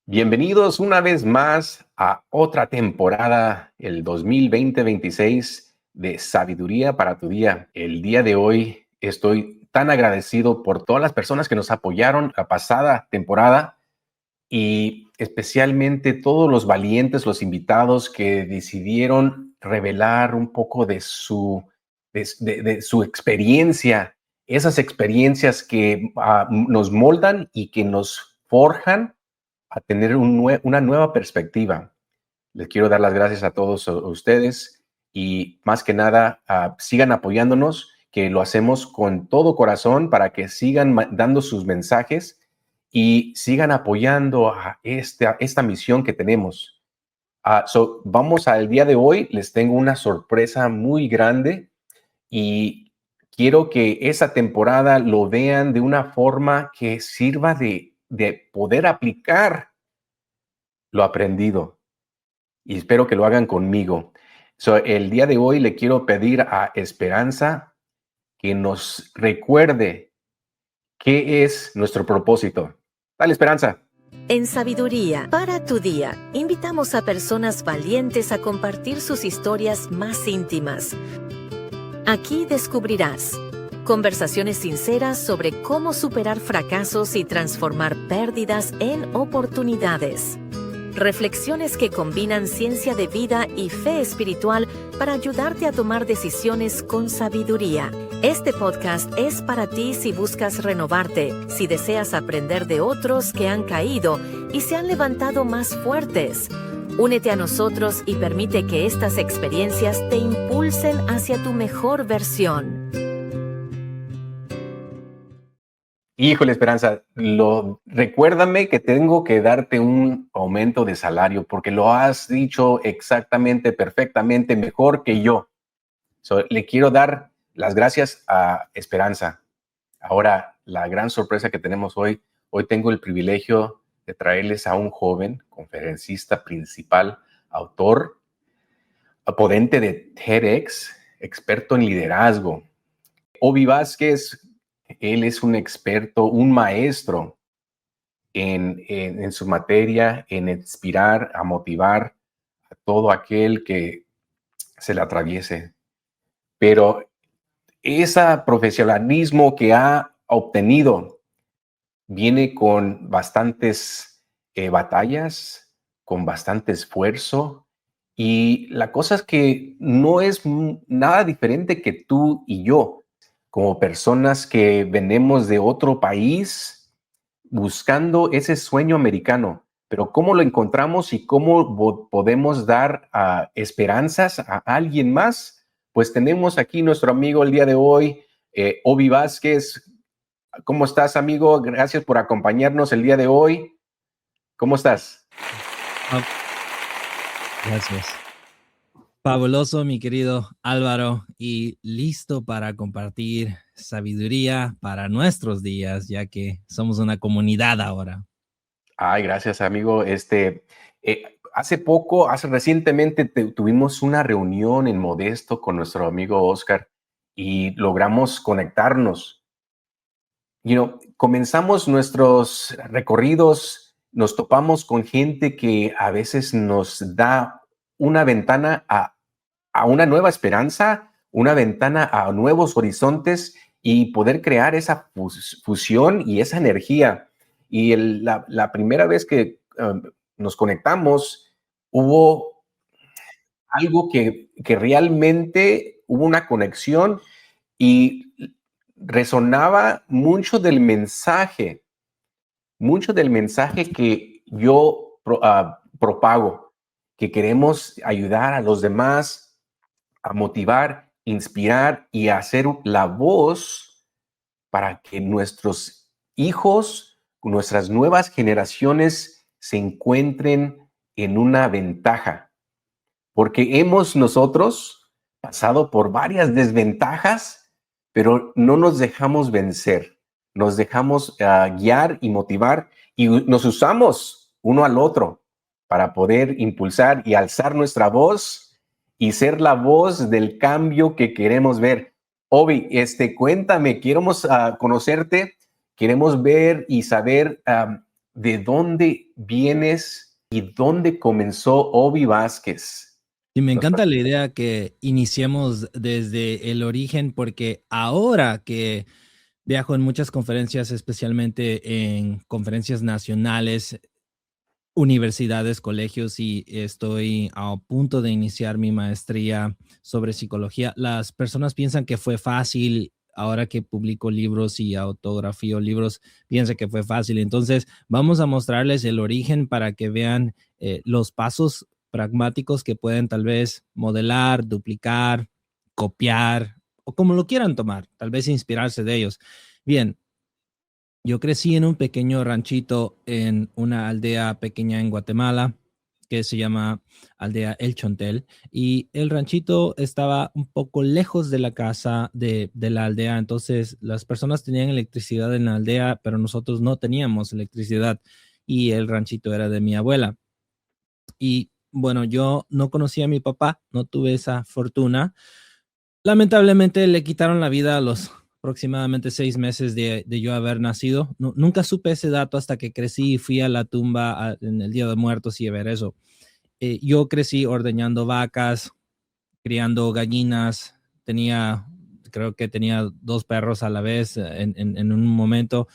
Bienvenidos una vez más a otra temporada, el 2020-26 de Sabiduría para tu Día. El día de hoy estoy tan agradecido por todas las personas que nos apoyaron la pasada temporada y especialmente todos los valientes, los invitados que decidieron revelar un poco de su experiencia, esas experiencias que nos moldan y que nos forjan a tener una nueva perspectiva. Les quiero dar las gracias a todos ustedes y más que nada sigan apoyándonos, que lo hacemos con todo corazón para que sigan dando sus mensajes y sigan apoyando a esta misión que tenemos. Vamos al día de hoy, les tengo una sorpresa muy grande y quiero que esa temporada lo vean de una forma que sirva de poder aplicar lo aprendido y espero que lo hagan conmigo. El día de hoy le quiero pedir a Esperanza que nos recuerde qué es nuestro propósito. Dale, Esperanza. En Sabiduría para tu Día, invitamos a personas valientes a compartir sus historias más íntimas. Aquí descubrirás conversaciones sinceras sobre cómo superar fracasos y transformar pérdidas en oportunidades. Reflexiones que combinan ciencia de vida y fe espiritual para ayudarte a tomar decisiones con sabiduría. Este podcast es para ti si buscas renovarte, si deseas aprender de otros que han caído y se han levantado más fuertes. Únete a nosotros y permite que estas experiencias te impulsen hacia tu mejor versión. Híjole, Esperanza, recuérdame que tengo que darte un aumento de salario porque lo has dicho exactamente, perfectamente, mejor que yo. Le quiero dar las gracias a Esperanza. Ahora, la gran sorpresa que tenemos hoy tengo el privilegio de traerles a un joven conferencista principal, autor, ponente de TEDx, experto en liderazgo. Obi Vázquez, él es un experto, un maestro en su materia, en inspirar, a motivar a todo aquel que se le atraviese. Pero ese profesionalismo que ha obtenido viene con bastantes batallas, con bastante esfuerzo. Y la cosa es que no es nada diferente que tú y yo, como personas que venimos de otro país buscando ese sueño americano. Pero ¿cómo lo encontramos y cómo podemos dar esperanzas a alguien más? Pues tenemos aquí nuestro amigo el día de hoy, Obi Vázquez. ¿Cómo estás, amigo? Gracias por acompañarnos el día de hoy. ¿Cómo estás? Gracias. Fabuloso, mi querido Álvaro, y listo para compartir sabiduría para nuestros días, ya que somos una comunidad ahora. Ay, gracias, amigo. Hace recientemente tuvimos una reunión en Modesto con nuestro amigo Oscar y logramos conectarnos. Comenzamos nuestros recorridos, nos topamos con gente que a veces nos da una ventana a una nueva esperanza, una ventana a nuevos horizontes y poder crear esa fusión y esa energía. Y la primera vez que nos conectamos, hubo algo que realmente hubo una conexión y resonaba mucho del mensaje que yo propago, que queremos ayudar a los demás a motivar, inspirar y hacer la voz para que nuestros hijos, nuestras nuevas generaciones se encuentren en una ventaja. Porque hemos nosotros pasado por varias desventajas, pero no nos dejamos vencer. Nos dejamos guiar y motivar y nos usamos uno al otro para poder impulsar y alzar nuestra voz y ser la voz del cambio que queremos ver. Obi, cuéntame, queremos conocerte, queremos ver y saber de dónde vienes y dónde comenzó Obi Vázquez. Y me encanta la idea que iniciemos desde el origen, porque ahora que viajo en muchas conferencias, especialmente en conferencias nacionales, universidades, colegios, y estoy a punto de iniciar mi maestría sobre psicología. Las personas piensan que fue fácil. Ahora que publico libros y autografío libros, piensan que fue fácil. Entonces, vamos a mostrarles el origen para que vean los pasos pragmáticos que pueden tal vez modelar, duplicar, copiar o como lo quieran tomar, tal vez inspirarse de ellos. Bien, yo crecí en un pequeño ranchito en una aldea pequeña en Guatemala que se llama Aldea El Chontel, y el ranchito estaba un poco lejos de la casa de la aldea. Entonces las personas tenían electricidad en la aldea, pero nosotros no teníamos electricidad, y el ranchito era de mi abuela. Y bueno, yo no conocía a mi papá, no tuve esa fortuna. Lamentablemente le quitaron la vida a los aproximadamente 6 meses de yo haber nacido. Nunca supe ese dato hasta que crecí y fui a la tumba en el Día de Muertos y a ver eso. Yo crecí ordeñando vacas, criando gallinas, creo que tenía 2 perros a la vez en un momento,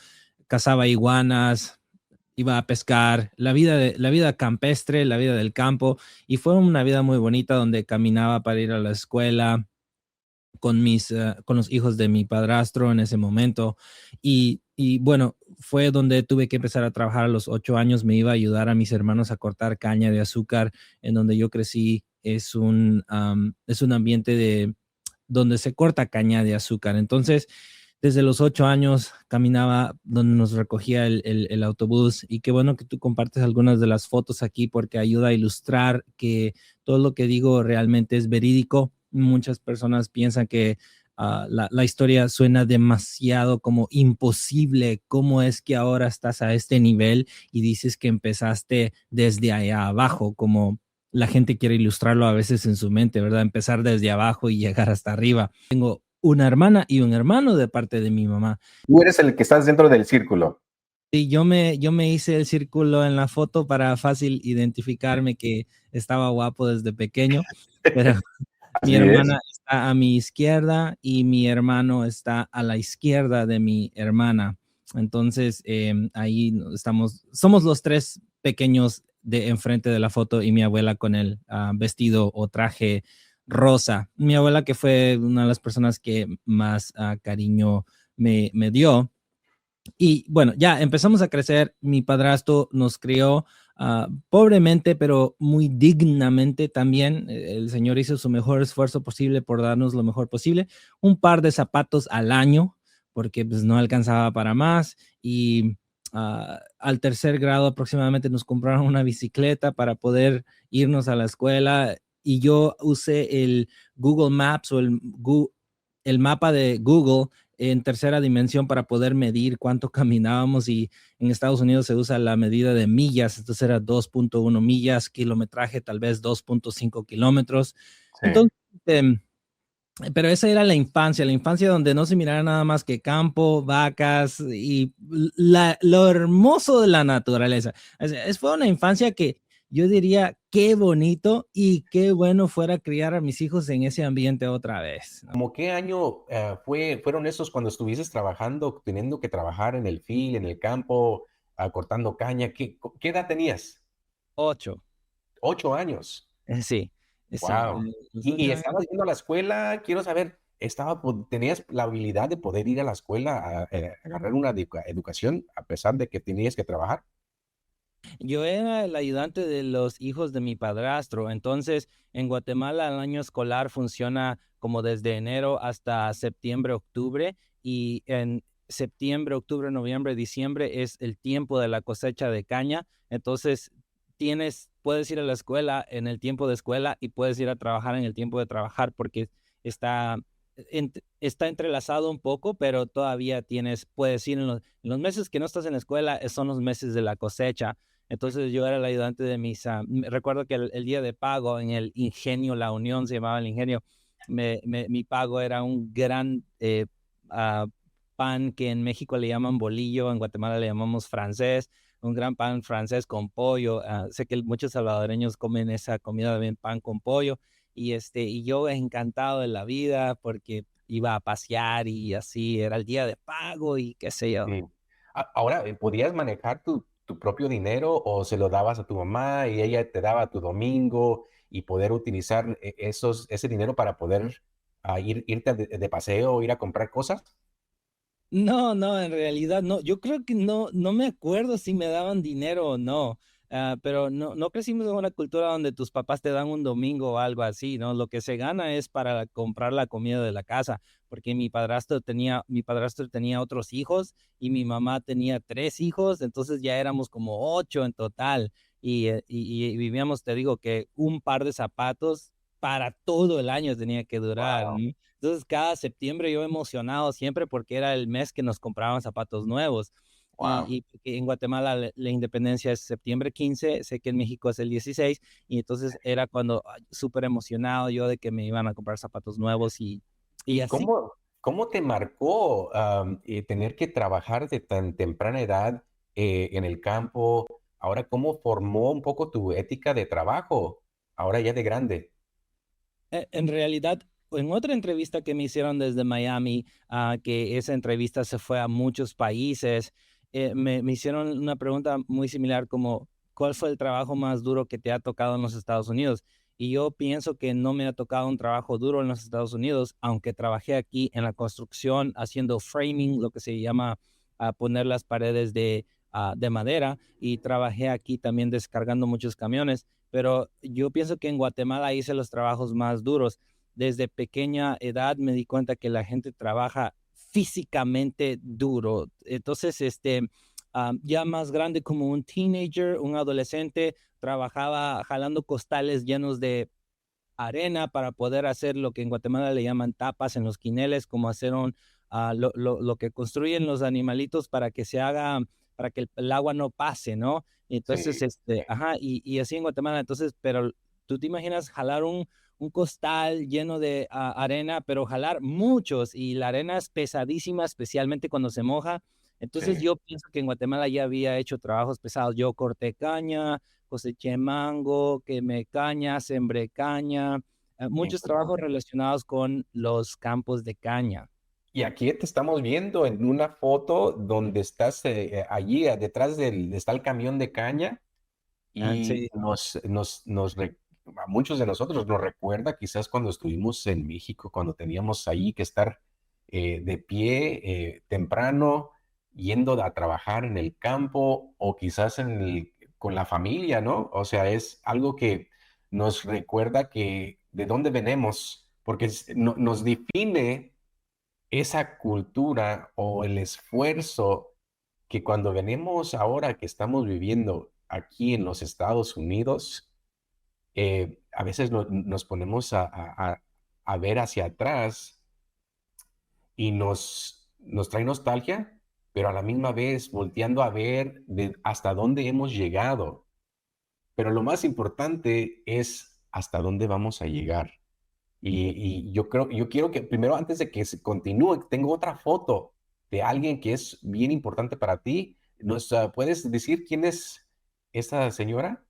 cazaba iguanas, iba a pescar, la vida campestre, la vida del campo, y fue una vida muy bonita donde caminaba para ir a la escuela con los hijos de mi padrastro en ese momento. Y bueno, fue donde tuve que empezar a trabajar a los 8 años. Me iba a ayudar a mis hermanos a cortar caña de azúcar. En donde yo crecí es un ambiente donde se corta caña de azúcar. Entonces, desde los 8 años caminaba donde nos recogía el autobús, y qué bueno que tú compartes algunas de las fotos aquí porque ayuda a ilustrar que todo lo que digo realmente es verídico. Muchas personas piensan que la historia suena demasiado como imposible. ¿Cómo es que ahora estás a este nivel y dices que empezaste desde allá abajo? Como la gente quiere ilustrarlo a veces en su mente, ¿verdad? Empezar desde abajo y llegar hasta arriba. Tengo una hermana y un hermano de parte de mi mamá. Tú eres el que estás dentro del círculo. Y yo me hice el círculo en la foto para fácil identificarme que estaba guapo desde pequeño, pero mi Así es. hermana está a mi izquierda y mi hermano está a la izquierda de mi hermana. Entonces, ahí somos los tres pequeños de enfrente de la foto, y mi abuela con el vestido o traje rosa. Mi abuela, que fue una de las personas que más cariño me dio. Y bueno, ya empezamos a crecer. Mi padrastro nos crió pobremente, pero muy dignamente también. El Señor hizo su mejor esfuerzo posible por darnos lo mejor posible. Un par de zapatos al año, porque pues no alcanzaba para más. Y al tercer grado aproximadamente nos compraron una bicicleta para poder irnos a la escuela. Y yo usé el Google Maps o el mapa de Google en tercera dimensión para poder medir cuánto caminábamos, y en Estados Unidos se usa la medida de millas. Entonces era 2.1 millas, kilometraje tal vez 2.5 kilómetros. Sí. Entonces, pero esa era la infancia donde no se mirara nada más que campo, vacas y lo hermoso de la naturaleza. Fue una infancia que yo diría qué bonito y qué bueno fuera criar a mis hijos en ese ambiente otra vez, ¿no? ¿Cómo qué año fueron esos cuando estuviste trabajando, teniendo que trabajar en el field, en el campo, cortando caña? ¿Qué edad tenías? 8. 8 años. Sí, sí. Wow. Los ¿Y 8 años. estabas yendo a la escuela? Quiero saber, ¿tenías la habilidad de poder ir a la escuela a agarrar una educación a pesar de que tenías que trabajar? Yo era el ayudante de los hijos de mi padrastro. Entonces, en Guatemala el año escolar funciona como desde enero hasta septiembre, octubre, y en septiembre, octubre, noviembre, diciembre es el tiempo de la cosecha de caña. Entonces, puedes ir a la escuela en el tiempo de escuela y puedes ir a trabajar en el tiempo de trabajar, porque está, está entrelazado un poco, pero todavía puedes ir en los meses que no estás en la escuela, son los meses de la cosecha. Entonces yo era el ayudante de recuerdo que el día de pago en el Ingenio La Unión, se llamaba el Ingenio, mi pago era un gran pan que en México le llaman bolillo, en Guatemala le llamamos francés, un gran pan francés con pollo. Sé que muchos salvadoreños comen esa comida también, pan con pollo. Y yo encantado de la vida porque iba a pasear y así era el día de pago y qué sé yo. Sí. Ahora, ¿podías manejar tu propio dinero o se lo dabas a tu mamá y ella te daba tu domingo y poder utilizar ese dinero para poder irte de paseo o ir a comprar cosas? No, no, en realidad no. Yo creo que no me acuerdo si me daban dinero o no. Pero no crecimos en una cultura donde tus papás te dan un domingo o algo así, ¿no? Lo que se gana es para comprar la comida de la casa, porque mi padrastro tenía otros hijos y mi mamá tenía 3 hijos, entonces ya éramos como 8 en total y vivíamos, te digo, que un par de zapatos para todo el año tenía que durar, Wow, ¿no? Entonces, cada septiembre yo emocionado siempre porque era el mes que nos compraban zapatos nuevos. wow. Y porque en Guatemala la independencia es septiembre 15, sé que en México es el 16, y entonces era cuando súper emocionado yo de que me iban a comprar zapatos nuevos y ¿Y así. cómo te marcó tener que trabajar de tan temprana edad en el campo? Ahora, ¿cómo formó un poco tu ética de trabajo? Ahora ya de grande. En realidad, en otra entrevista que me hicieron desde Miami, que esa entrevista se fue a muchos países, me hicieron una pregunta muy similar como, ¿cuál fue el trabajo más duro que te ha tocado en los Estados Unidos? Y yo pienso que no me ha tocado un trabajo duro en los Estados Unidos, aunque trabajé aquí en la construcción haciendo framing, lo que se llama poner las paredes de madera, y trabajé aquí también descargando muchos camiones, pero yo pienso que en Guatemala hice los trabajos más duros. Desde pequeña edad me di cuenta que la gente trabaja físicamente duro. Entonces, ya más grande como un teenager, un adolescente, trabajaba jalando costales llenos de arena para poder hacer lo que en Guatemala le llaman tapas en los quineles, como hacer lo que construyen los animalitos para que se haga, para que el agua no pase, ¿no? Entonces, Sí, sí, ajá, y así en Guatemala, entonces, pero tú te imaginas jalar un costal lleno de arena, pero jalar muchos, y la arena es pesadísima, especialmente cuando se moja. Entonces sí. yo pienso que en Guatemala ya había hecho trabajos pesados. Yo corté caña, coseché mango, quemé caña, sembré caña, muchos trabajos Importante. relacionados con los campos de caña. Y aquí te estamos viendo en una foto donde estás allí, detrás está el camión de caña y Sí, a muchos de nosotros nos recuerda quizás cuando estuvimos en México, cuando teníamos ahí que estar de pie temprano, yendo a trabajar en el campo o quizás con la familia, ¿no? O sea, es algo que nos recuerda que de dónde venimos, porque nos define esa cultura o el esfuerzo que cuando venimos ahora que estamos viviendo aquí en los Estados Unidos, a veces nos ponemos a ver hacia atrás y nos trae nostalgia, pero a la misma vez volteando a ver hasta dónde hemos llegado. Pero lo más importante es hasta dónde vamos a llegar. Y yo quiero que primero, antes de que se continúe, tengo otra foto de alguien que es bien importante para ti. ¿Puedes decir quién es esta señora?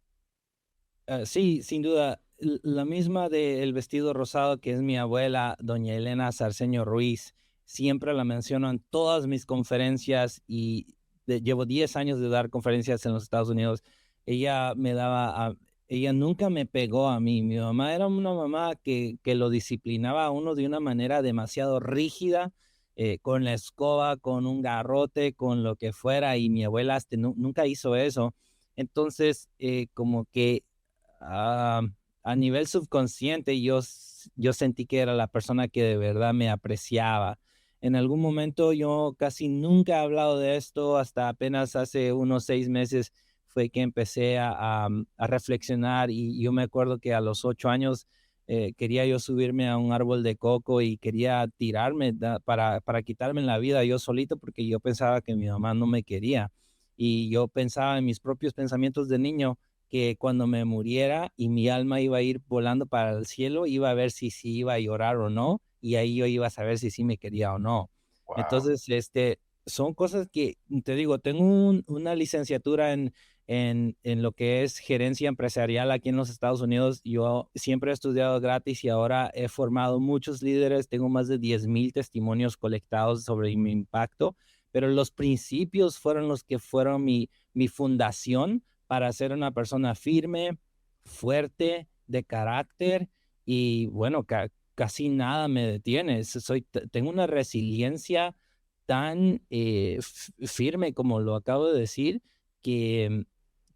sí, sin duda, la misma del vestido rosado que es mi abuela, doña Elena Sarceño Ruiz. Siempre la menciono en todas mis conferencias y llevo 10 años de dar conferencias en los Estados Unidos. Ella me daba, ella nunca me pegó a mí. Mi mamá era una mamá que lo disciplinaba a uno de una manera demasiado rígida, con la escoba, con un garrote, con lo que fuera, y mi abuela nunca hizo eso. Entonces, como que ah, a nivel subconsciente yo sentí que era la persona que de verdad me apreciaba. En algún momento yo casi nunca he hablado de esto, hasta apenas hace unos 6 meses fue que empecé a reflexionar, y yo me acuerdo que a los 8 años quería yo subirme a un árbol de coco y quería tirarme para quitarme la vida yo solito porque yo pensaba que mi mamá no me quería, y yo pensaba en mis propios pensamientos de niño que cuando me muriera y mi alma iba a ir volando para el cielo, iba a ver si iba a llorar o no, y ahí yo iba a saber si sí me quería o no. Wow. Entonces, son cosas que, te digo, tengo una licenciatura en lo que es gerencia empresarial aquí en los Estados Unidos. Yo siempre he estudiado gratis y ahora he formado muchos líderes. Tengo más de 10,000 testimonios colectados sobre mi impacto, pero los principios fueron los que fueron mi fundación para ser una persona firme, fuerte, de carácter y bueno, casi nada me detiene. Tengo una resiliencia tan firme como lo acabo de decir, que,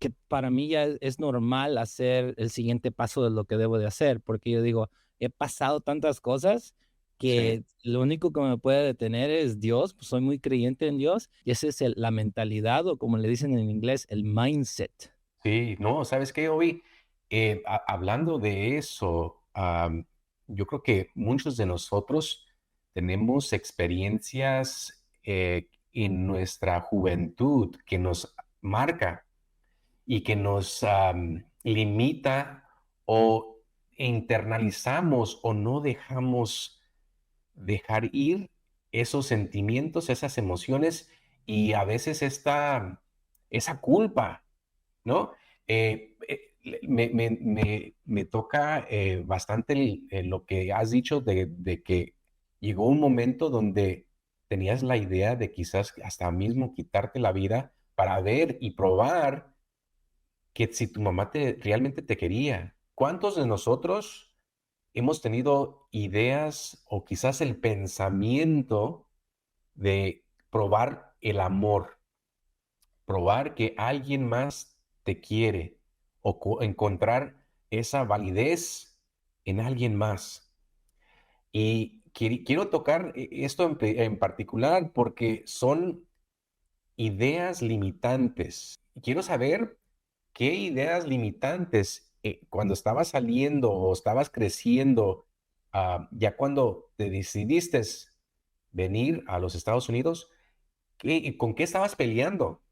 que para mí ya es normal hacer el siguiente paso de lo que debo de hacer, porque yo digo, he pasado tantas cosas Sí. que lo único que me puede detener es Dios, pues soy muy creyente en Dios, y esa es la mentalidad, o como le dicen en inglés, el mindset. Sí, no, ¿sabes qué, Ovi? Hablando de eso, yo creo que muchos de nosotros tenemos experiencias en nuestra juventud que nos marca y que nos limita o internalizamos o no dejamos dejar ir esos sentimientos, esas emociones y a veces esa culpa, ¿no? Me toca bastante lo que has dicho de que llegó un momento donde tenías la idea de quizás hasta mismo quitarte la vida para ver y probar que si tu mamá realmente te quería. ¿Cuántos de nosotros hemos tenido ideas o quizás el pensamiento de probar el amor, probar que alguien más te quiere o encontrar esa validez en alguien más? Y quiero tocar esto en particular porque son ideas limitantes. Quiero saber qué ideas limitantes cuando estabas saliendo o estabas creciendo, ya cuando te decidiste venir a los Estados Unidos, ¿con qué estabas peleando?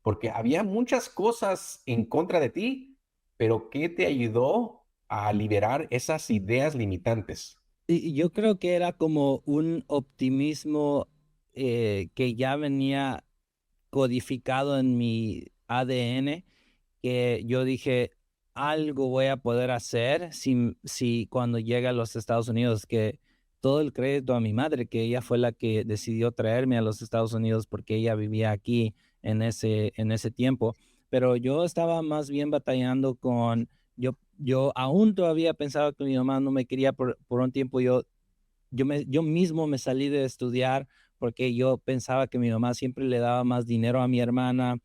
Porque había muchas cosas en contra de ti, pero ¿qué te ayudó a liberar esas ideas limitantes? Y yo creo que era como un optimismo que ya venía codificado en mi ADN, que yo dije, algo voy a poder hacer si cuando llegue a los Estados Unidos, que todo el crédito a mi madre, que ella fue la que decidió traerme a los Estados Unidos porque ella vivía aquí en ese tiempo, pero yo estaba más bien batallando yo aún todavía pensaba que mi mamá no me quería por un tiempo. Yo mismo me salí de estudiar porque yo pensaba que mi mamá siempre le daba más dinero a mi hermana,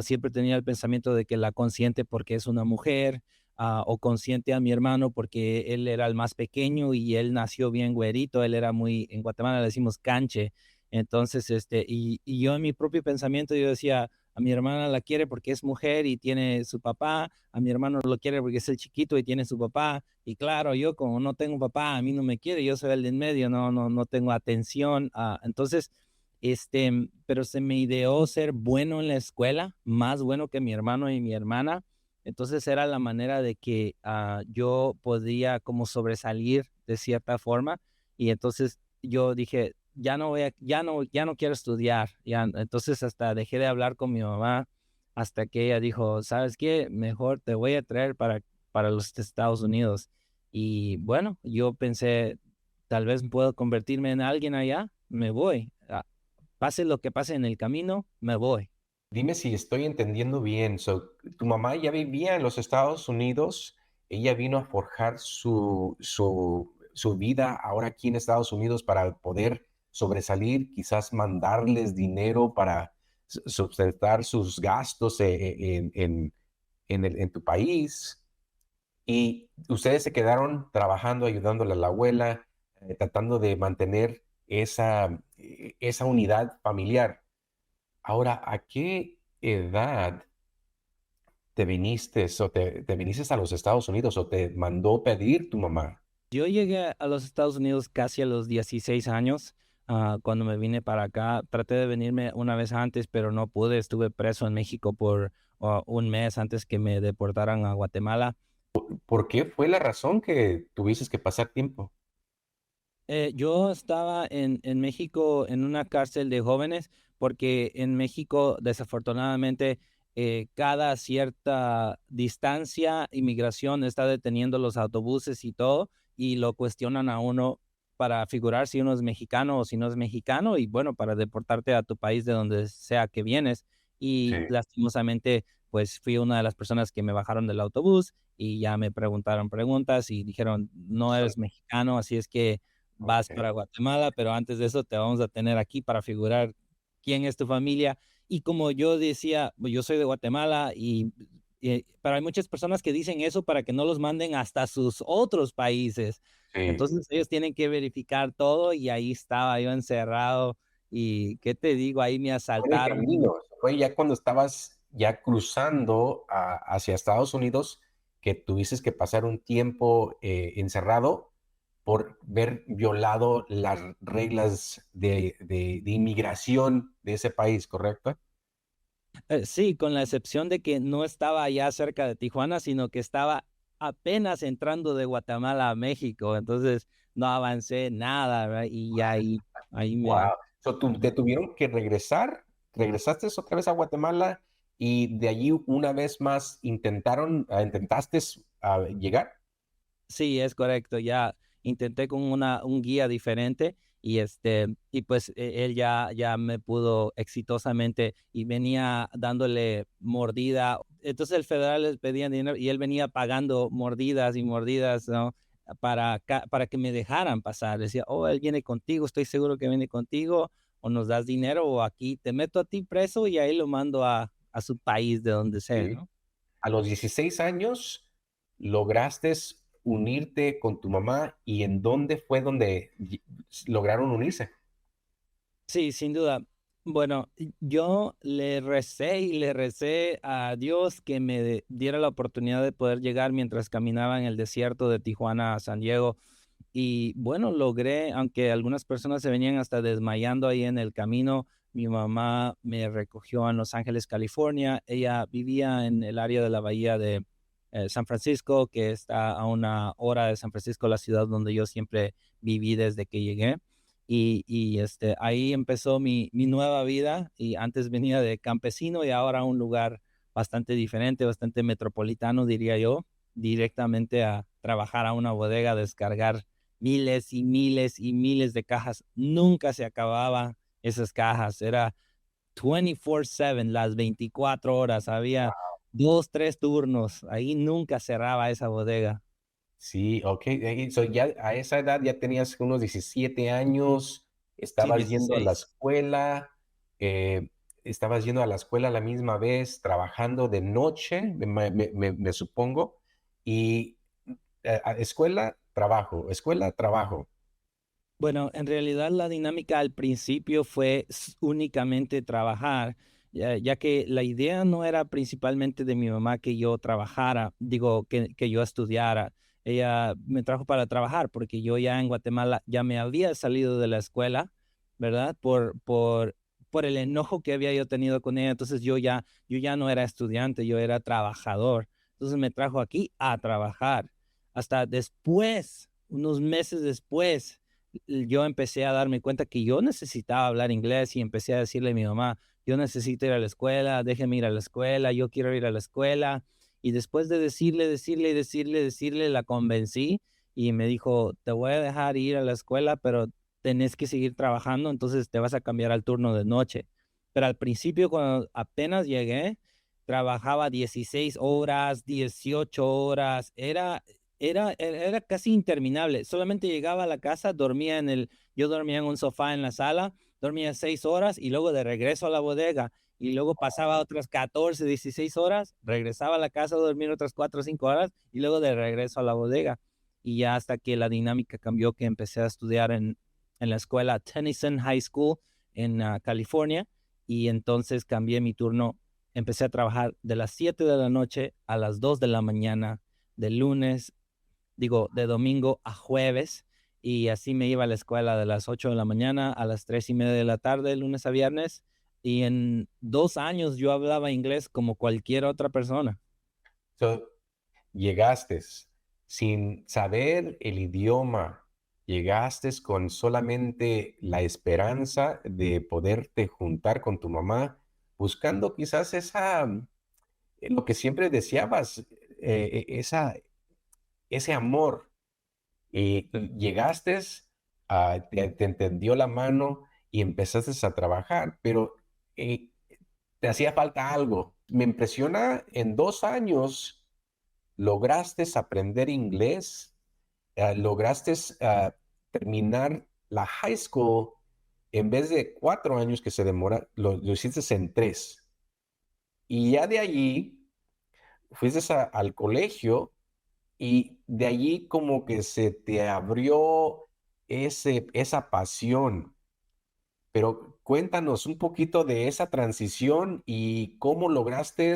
siempre tenía el pensamiento de que la consiente porque es una mujer, o consiente a mi hermano porque él era el más pequeño y él nació bien güerito, él era en Guatemala le decimos canche. Entonces, y yo en mi propio pensamiento yo decía, a mi hermana la quiere porque es mujer y tiene su papá, a mi hermano lo quiere porque es el chiquito y tiene su papá. Y claro, yo como no tengo papá, a mí no me quiere, yo soy el de en medio, no tengo atención. Entonces, pero se me ideó ser bueno en la escuela, más bueno que mi hermano y mi hermana. Entonces era la manera de que yo podía como sobresalir de cierta forma. Y entonces yo dije, ya no quiero estudiar. Ya, entonces hasta dejé de hablar con mi mamá hasta que ella dijo, ¿sabes qué? Mejor te voy a traer para los Estados Unidos. Y bueno, yo pensé, tal vez puedo convertirme en alguien allá, me voy. Pase lo que pase en el camino, me voy. Dime si estoy entendiendo bien. Tu mamá ya vivía en los Estados Unidos, ella vino a forjar su vida ahora aquí en Estados Unidos para poder sobresalir, quizás mandarles dinero para sustentar sus gastos en tu país. Y ustedes se quedaron trabajando, ayudándole a la abuela, tratando de mantener esa unidad familiar. Ahora, ¿a qué edad te viniste a los Estados Unidos o te mandó pedir tu mamá? Yo llegué a los Estados Unidos casi a los 16 años, cuando me vine para acá. Traté de venirme una vez antes, pero no pude. Estuve preso en México por un mes antes que me deportaran a Guatemala. ¿Por qué fue la razón que tuviste que pasar tiempo? Yo estaba en México en una cárcel de jóvenes porque en México, desafortunadamente, cada cierta distancia, inmigración está deteniendo los autobuses y todo, y lo cuestionan a uno para figurar si uno es mexicano o si no es mexicano, y bueno, para deportarte a tu país de donde sea que vienes. Sí, Y lastimosamente, pues fui una de las personas que me bajaron del autobús y ya me preguntaron preguntas y dijeron, no son, eres mexicano, así es que vas ok, para Guatemala, pero antes de eso te vamos a tener aquí para figurar quién es tu familia. Y como yo decía, pues, yo soy de Guatemala pero hay muchas personas que dicen eso para que no los manden hasta sus otros países. sí. Entonces ellos tienen que verificar todo y ahí estaba yo encerrado y ¿qué te digo? Ahí me Fue en el asaltaron. camino, fue ya cuando estabas ya cruzando hacia Estados Unidos que tuviste que pasar un tiempo encerrado por ver violado las reglas de inmigración de ese país, ¿correcto? Sí, con la excepción de que no estaba allá cerca de Tijuana, sino que estaba apenas entrando de Guatemala a México, entonces no avancé nada, ¿verdad? Y ahí me... Wow. So, te tuvieron que regresar, regresaste otra vez a Guatemala y de allí una vez más intentaste llegar. Sí, es correcto. Ya intenté con un guía diferente y pues él ya me pudo exitosamente y venía dándole mordida. Entonces el federal les pedía dinero y él venía pagando mordidas y mordidas, ¿no? Para que me dejaran pasar. Decía, oh, él viene contigo, estoy seguro que viene contigo, o nos das dinero, o aquí te meto a ti preso y ahí lo mando a su país de donde sea, Sí. ¿no? A los 16 años lograste unirte con tu mamá y en dónde fue donde lograron unirse. Sí, sin duda. Bueno, yo le recé a Dios que diera la oportunidad de poder llegar mientras caminaba en el desierto de Tijuana a San Diego. Y bueno, logré, aunque algunas personas se venían hasta desmayando ahí en el camino. Mi mamá me recogió en Los Ángeles, California. Ella vivía en el área de la bahía de San Francisco, que está a una hora de San Francisco, la ciudad donde yo siempre viví desde que llegué. Ahí empezó mi nueva vida y antes venía de campesino y ahora a un lugar bastante diferente, bastante metropolitano, diría yo, directamente a trabajar a una bodega, descargar miles y miles y miles de cajas. Nunca se acababa esas cajas, era 24/7, las 24 horas, había dos, tres turnos, ahí nunca cerraba esa bodega. Sí, ok. So ya a esa edad ya tenías unos 17 años, Sí, estabas yendo a la 16. escuela, eh, estabas yendo a la escuela a la misma vez, trabajando de noche, me supongo, y escuela, trabajo, escuela, trabajo. Bueno, en realidad la dinámica al principio fue únicamente trabajar, ya que la idea no era principalmente de mi mamá que yo trabajara, digo, que yo estudiara. Ella me trajo para trabajar porque yo ya en Guatemala ya me había salido de la escuela, ¿verdad? Por el enojo que había yo tenido con ella. Entonces yo ya no era estudiante, yo era trabajador. Entonces me trajo aquí a trabajar. Hasta después, unos meses después yo empecé a darme cuenta que yo necesitaba hablar inglés y empecé a decirle a mi mamá, yo necesito ir a la escuela, déjeme ir a la escuela, yo quiero ir a la escuela. Y después de decirle, la convencí y me dijo, te voy a dejar ir a la escuela, pero tenés que seguir trabajando, entonces te vas a cambiar al turno de noche. Pero al principio, cuando apenas llegué, trabajaba 16 horas, 18 horas, era casi interminable. Solamente llegaba a la casa, yo dormía en un sofá en la sala, dormía 6 horas y luego de regreso a la bodega y luego pasaba otras 14, 16 horas, regresaba a la casa a dormir otras 4 o 5 horas y luego de regreso a la bodega. Y ya hasta que la dinámica cambió, que empecé a estudiar en la escuela Tennyson High School en California y entonces cambié mi turno. Empecé a trabajar de las 7 de la noche a las 2 de la mañana, de lunes de domingo a jueves, y así me iba a la escuela de las 8 de la mañana a las 3:30 de la tarde, lunes a viernes, y en 2 años yo hablaba inglés como cualquier otra persona. So, llegaste sin saber el idioma, llegaste con solamente la esperanza de poderte juntar con tu mamá, buscando quizás lo que siempre deseabas, ese amor. Y llegaste, te entendió la mano y empezaste a trabajar, pero eh, te hacía falta algo. Me impresiona, en 2 años lograste aprender inglés, lograste terminar la high school en vez de 4 años que se demora, lo hiciste en 3. Y ya de allí fuiste al colegio y de allí como que se te abrió esa pasión. Pero cuéntanos un poquito de esa transición y cómo lograste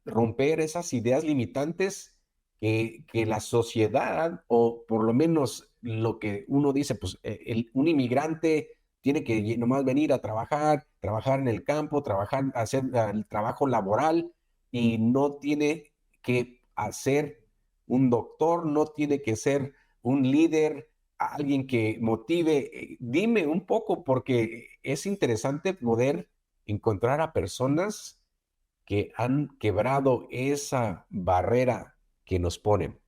romper esas ideas limitantes que la sociedad, o por lo menos lo que uno dice, pues un inmigrante tiene que nomás venir a trabajar en el campo, hacer el trabajo laboral y no tiene que hacer un doctor, no tiene que ser un líder, alguien que motive. Dime un poco, porque es interesante poder encontrar a personas que han quebrado esa barrera que nos ponen.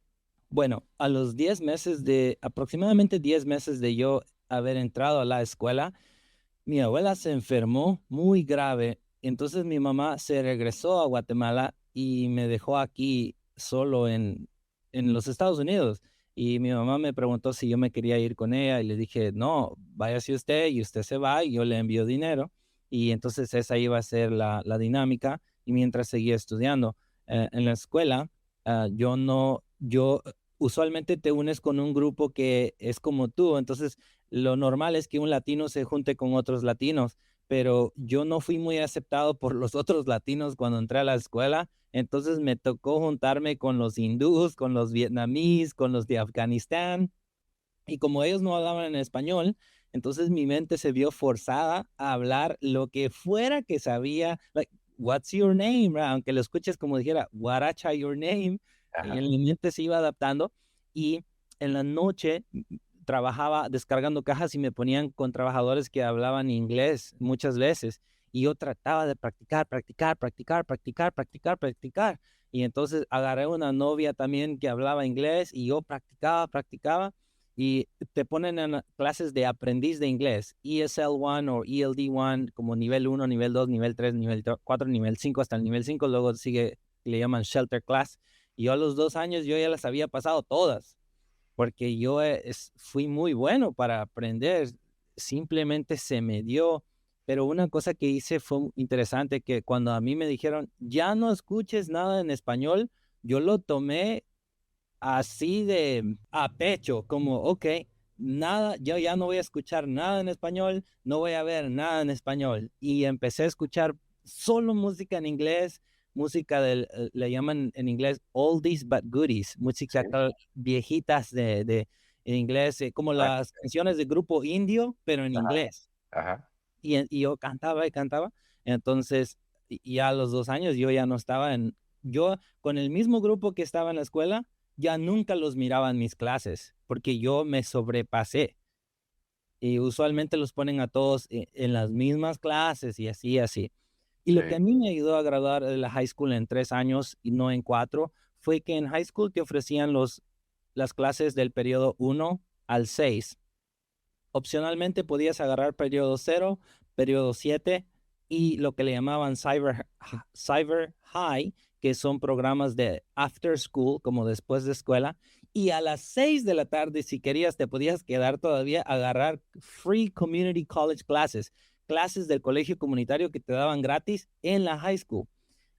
Bueno, a los 10 meses aproximadamente 10 meses de yo haber entrado a la escuela, mi abuela se enfermó muy grave. Entonces mi mamá se regresó a Guatemala y me dejó aquí solo en los Estados Unidos. Y mi mamá me preguntó si yo me quería ir con ella y le dije, no, váyase usted y usted se va y yo le envío dinero. Y entonces esa iba a ser la dinámica y mientras seguía estudiando. En la escuela, yo no, yo usualmente te unes con un grupo que es como tú, entonces lo normal es que un latino se junte con otros latinos, pero yo no fui muy aceptado por los otros latinos cuando entré a la escuela, entonces me tocó juntarme con los hindús, con los vietnamíes, con los de Afganistán, y como ellos no hablaban en español, entonces mi mente se vio forzada a hablar lo que fuera que sabía, like, what's your name, right? Aunque lo escuches como dijera, Waracha your name, y Ajá. en mi mente se iba adaptando, y en la noche trabajaba descargando cajas y me ponían con trabajadores que hablaban inglés muchas veces, y yo trataba de practicar, practicar, practicar, practicar, practicar, practicar, y entonces agarré una novia también que hablaba inglés, y yo practicaba, practicaba, y te ponen en clases de aprendiz de inglés, ESL 1 o ELD 1, como nivel 1, nivel 2, nivel 3, nivel 4, nivel 5, hasta el nivel 5, luego sigue, le llaman shelter class, y yo a los 2 años yo ya las había pasado todas, porque yo fui muy bueno para aprender, simplemente se me dio, pero una cosa que hice fue interesante, que cuando a mí me dijeron, ya no escuches nada en español, yo lo tomé así de a pecho, como, ok, nada, yo ya no voy a escuchar nada en español, no voy a ver nada en español. Y empecé a escuchar solo música en inglés, música le llaman en inglés oldies but goodies, música Sí. viejitas en inglés, como Ah, las canciones de grupo indio, pero en ajá, inglés. ajá. Y yo cantaba y cantaba. Entonces, y a los 2 años yo ya no estaba yo con el mismo grupo que estaba en la escuela, ya nunca los miraba en mis clases, porque yo me sobrepasé. Y usualmente los ponen a todos en las mismas clases y así, así. Y Sí, lo que a mí me ayudó a graduar de la high school en 3 años y no en 4, fue que en high school te ofrecían las clases del periodo 1 al 6. Opcionalmente podías agarrar periodo 0, periodo 7 y lo que le llamaban Cyber High, que son programas de after school, como después de escuela. Y a las 6 de la tarde, si querías, te podías quedar todavía a agarrar Free Community College Classes, clases del colegio comunitario que te daban gratis en la high school.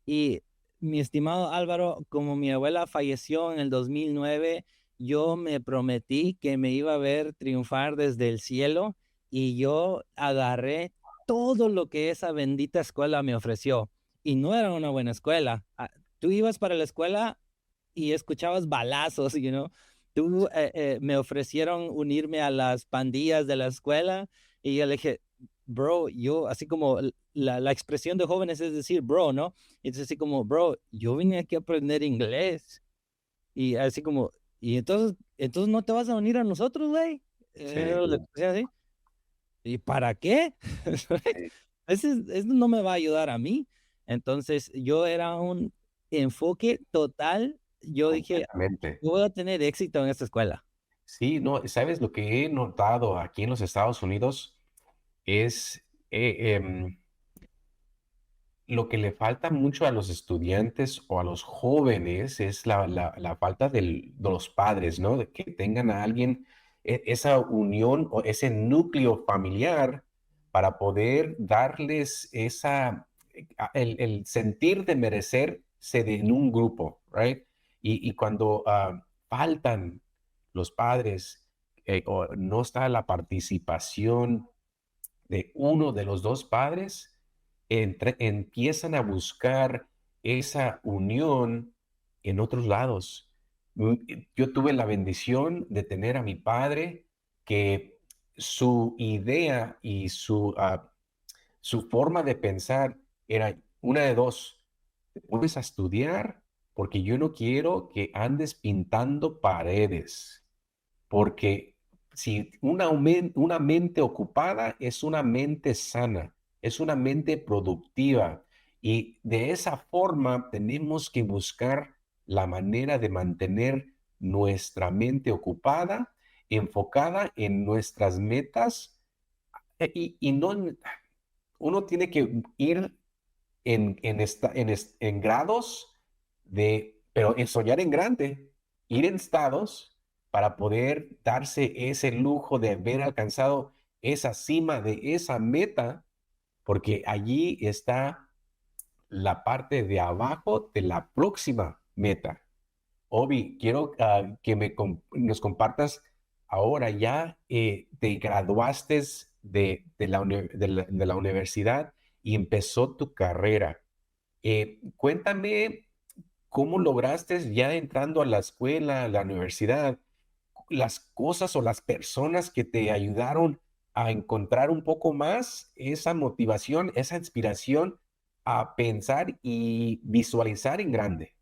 Y mi estimado Álvaro, como mi abuela falleció en el 2009, yo me prometí que me iba a ver triunfar desde el cielo y yo agarré todo lo que esa bendita escuela me ofreció. Y no era una buena escuela. Tú ibas para la escuela y escuchabas balazos, me ofrecieron unirme a las pandillas de la escuela y yo le dije, bro, yo, así como la expresión de jóvenes es decir, bro, ¿no? Y es así como, bro, yo vine aquí a aprender inglés. Y así como, Y entonces no te vas a unir a nosotros, güey. Sí, Le decía así. ¿Y para qué? sí, Eso no me va a ayudar a mí. Entonces, yo era un enfoque total. Yo dije, completamente. yo voy a tener éxito en esta escuela. Sí, no, ¿sabes lo que he notado aquí en los Estados Unidos? Es, lo que le falta mucho a los estudiantes o a los jóvenes es la falta de los padres, ¿no? De que tengan a alguien, esa unión o ese núcleo familiar para poder darles el sentir de merecerse en un grupo, ¿right? Y cuando faltan los padres o no está la participación de uno de los dos padres, empiezan a buscar esa unión en otros lados. Yo tuve la bendición de tener a mi padre que su idea y su forma de pensar era una de dos: te pones a estudiar porque yo no quiero que andes pintando paredes, porque si una mente ocupada es una mente sana, es una mente productiva. Y de esa forma tenemos que buscar la manera de mantener nuestra mente ocupada, enfocada en nuestras metas. Y no, uno tiene que ir en grados pero en soñar en grande, ir en estados para poder darse ese lujo de haber alcanzado esa cima de esa meta, porque allí está la parte de abajo de la próxima meta. Obi, quiero que nos compartas ahora ya, te graduaste de la universidad y empezó tu carrera. Cuéntame cómo lograste ya entrando a la escuela, a la universidad, las cosas o las personas que te ayudaron a encontrar un poco más esa motivación, esa inspiración a pensar y visualizar en grande.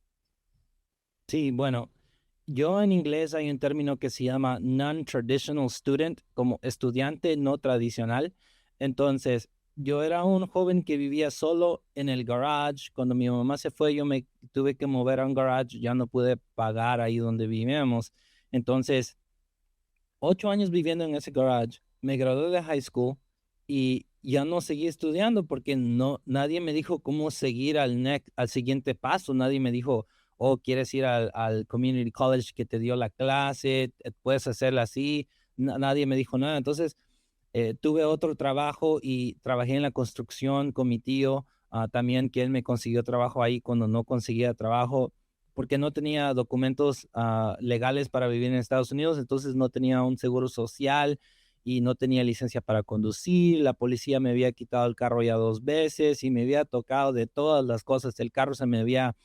Sí, bueno, yo en inglés hay un término que se llama non-traditional student, como estudiante no tradicional. Entonces, yo era un joven que vivía solo en el garage. Cuando mi mamá se fue, yo me tuve que mover a un garage, ya no pude pagar ahí donde vivíamos. Entonces, 8 años viviendo en ese garage, me gradué de high school y ya no seguí estudiando porque nadie me dijo cómo seguir al siguiente paso. Nadie me dijo, oh, quieres ir al community college que te dio la clase, puedes hacerla así. Nadie me dijo nada. Entonces, tuve otro trabajo y trabajé en la construcción con mi tío, también que él me consiguió trabajo ahí cuando no conseguía trabajo, porque no tenía documentos legales para vivir en Estados Unidos, entonces no tenía un seguro social y no tenía licencia para conducir. La policía me había quitado el carro ya 2 veces y me había tocado de todas las cosas. El carro se me había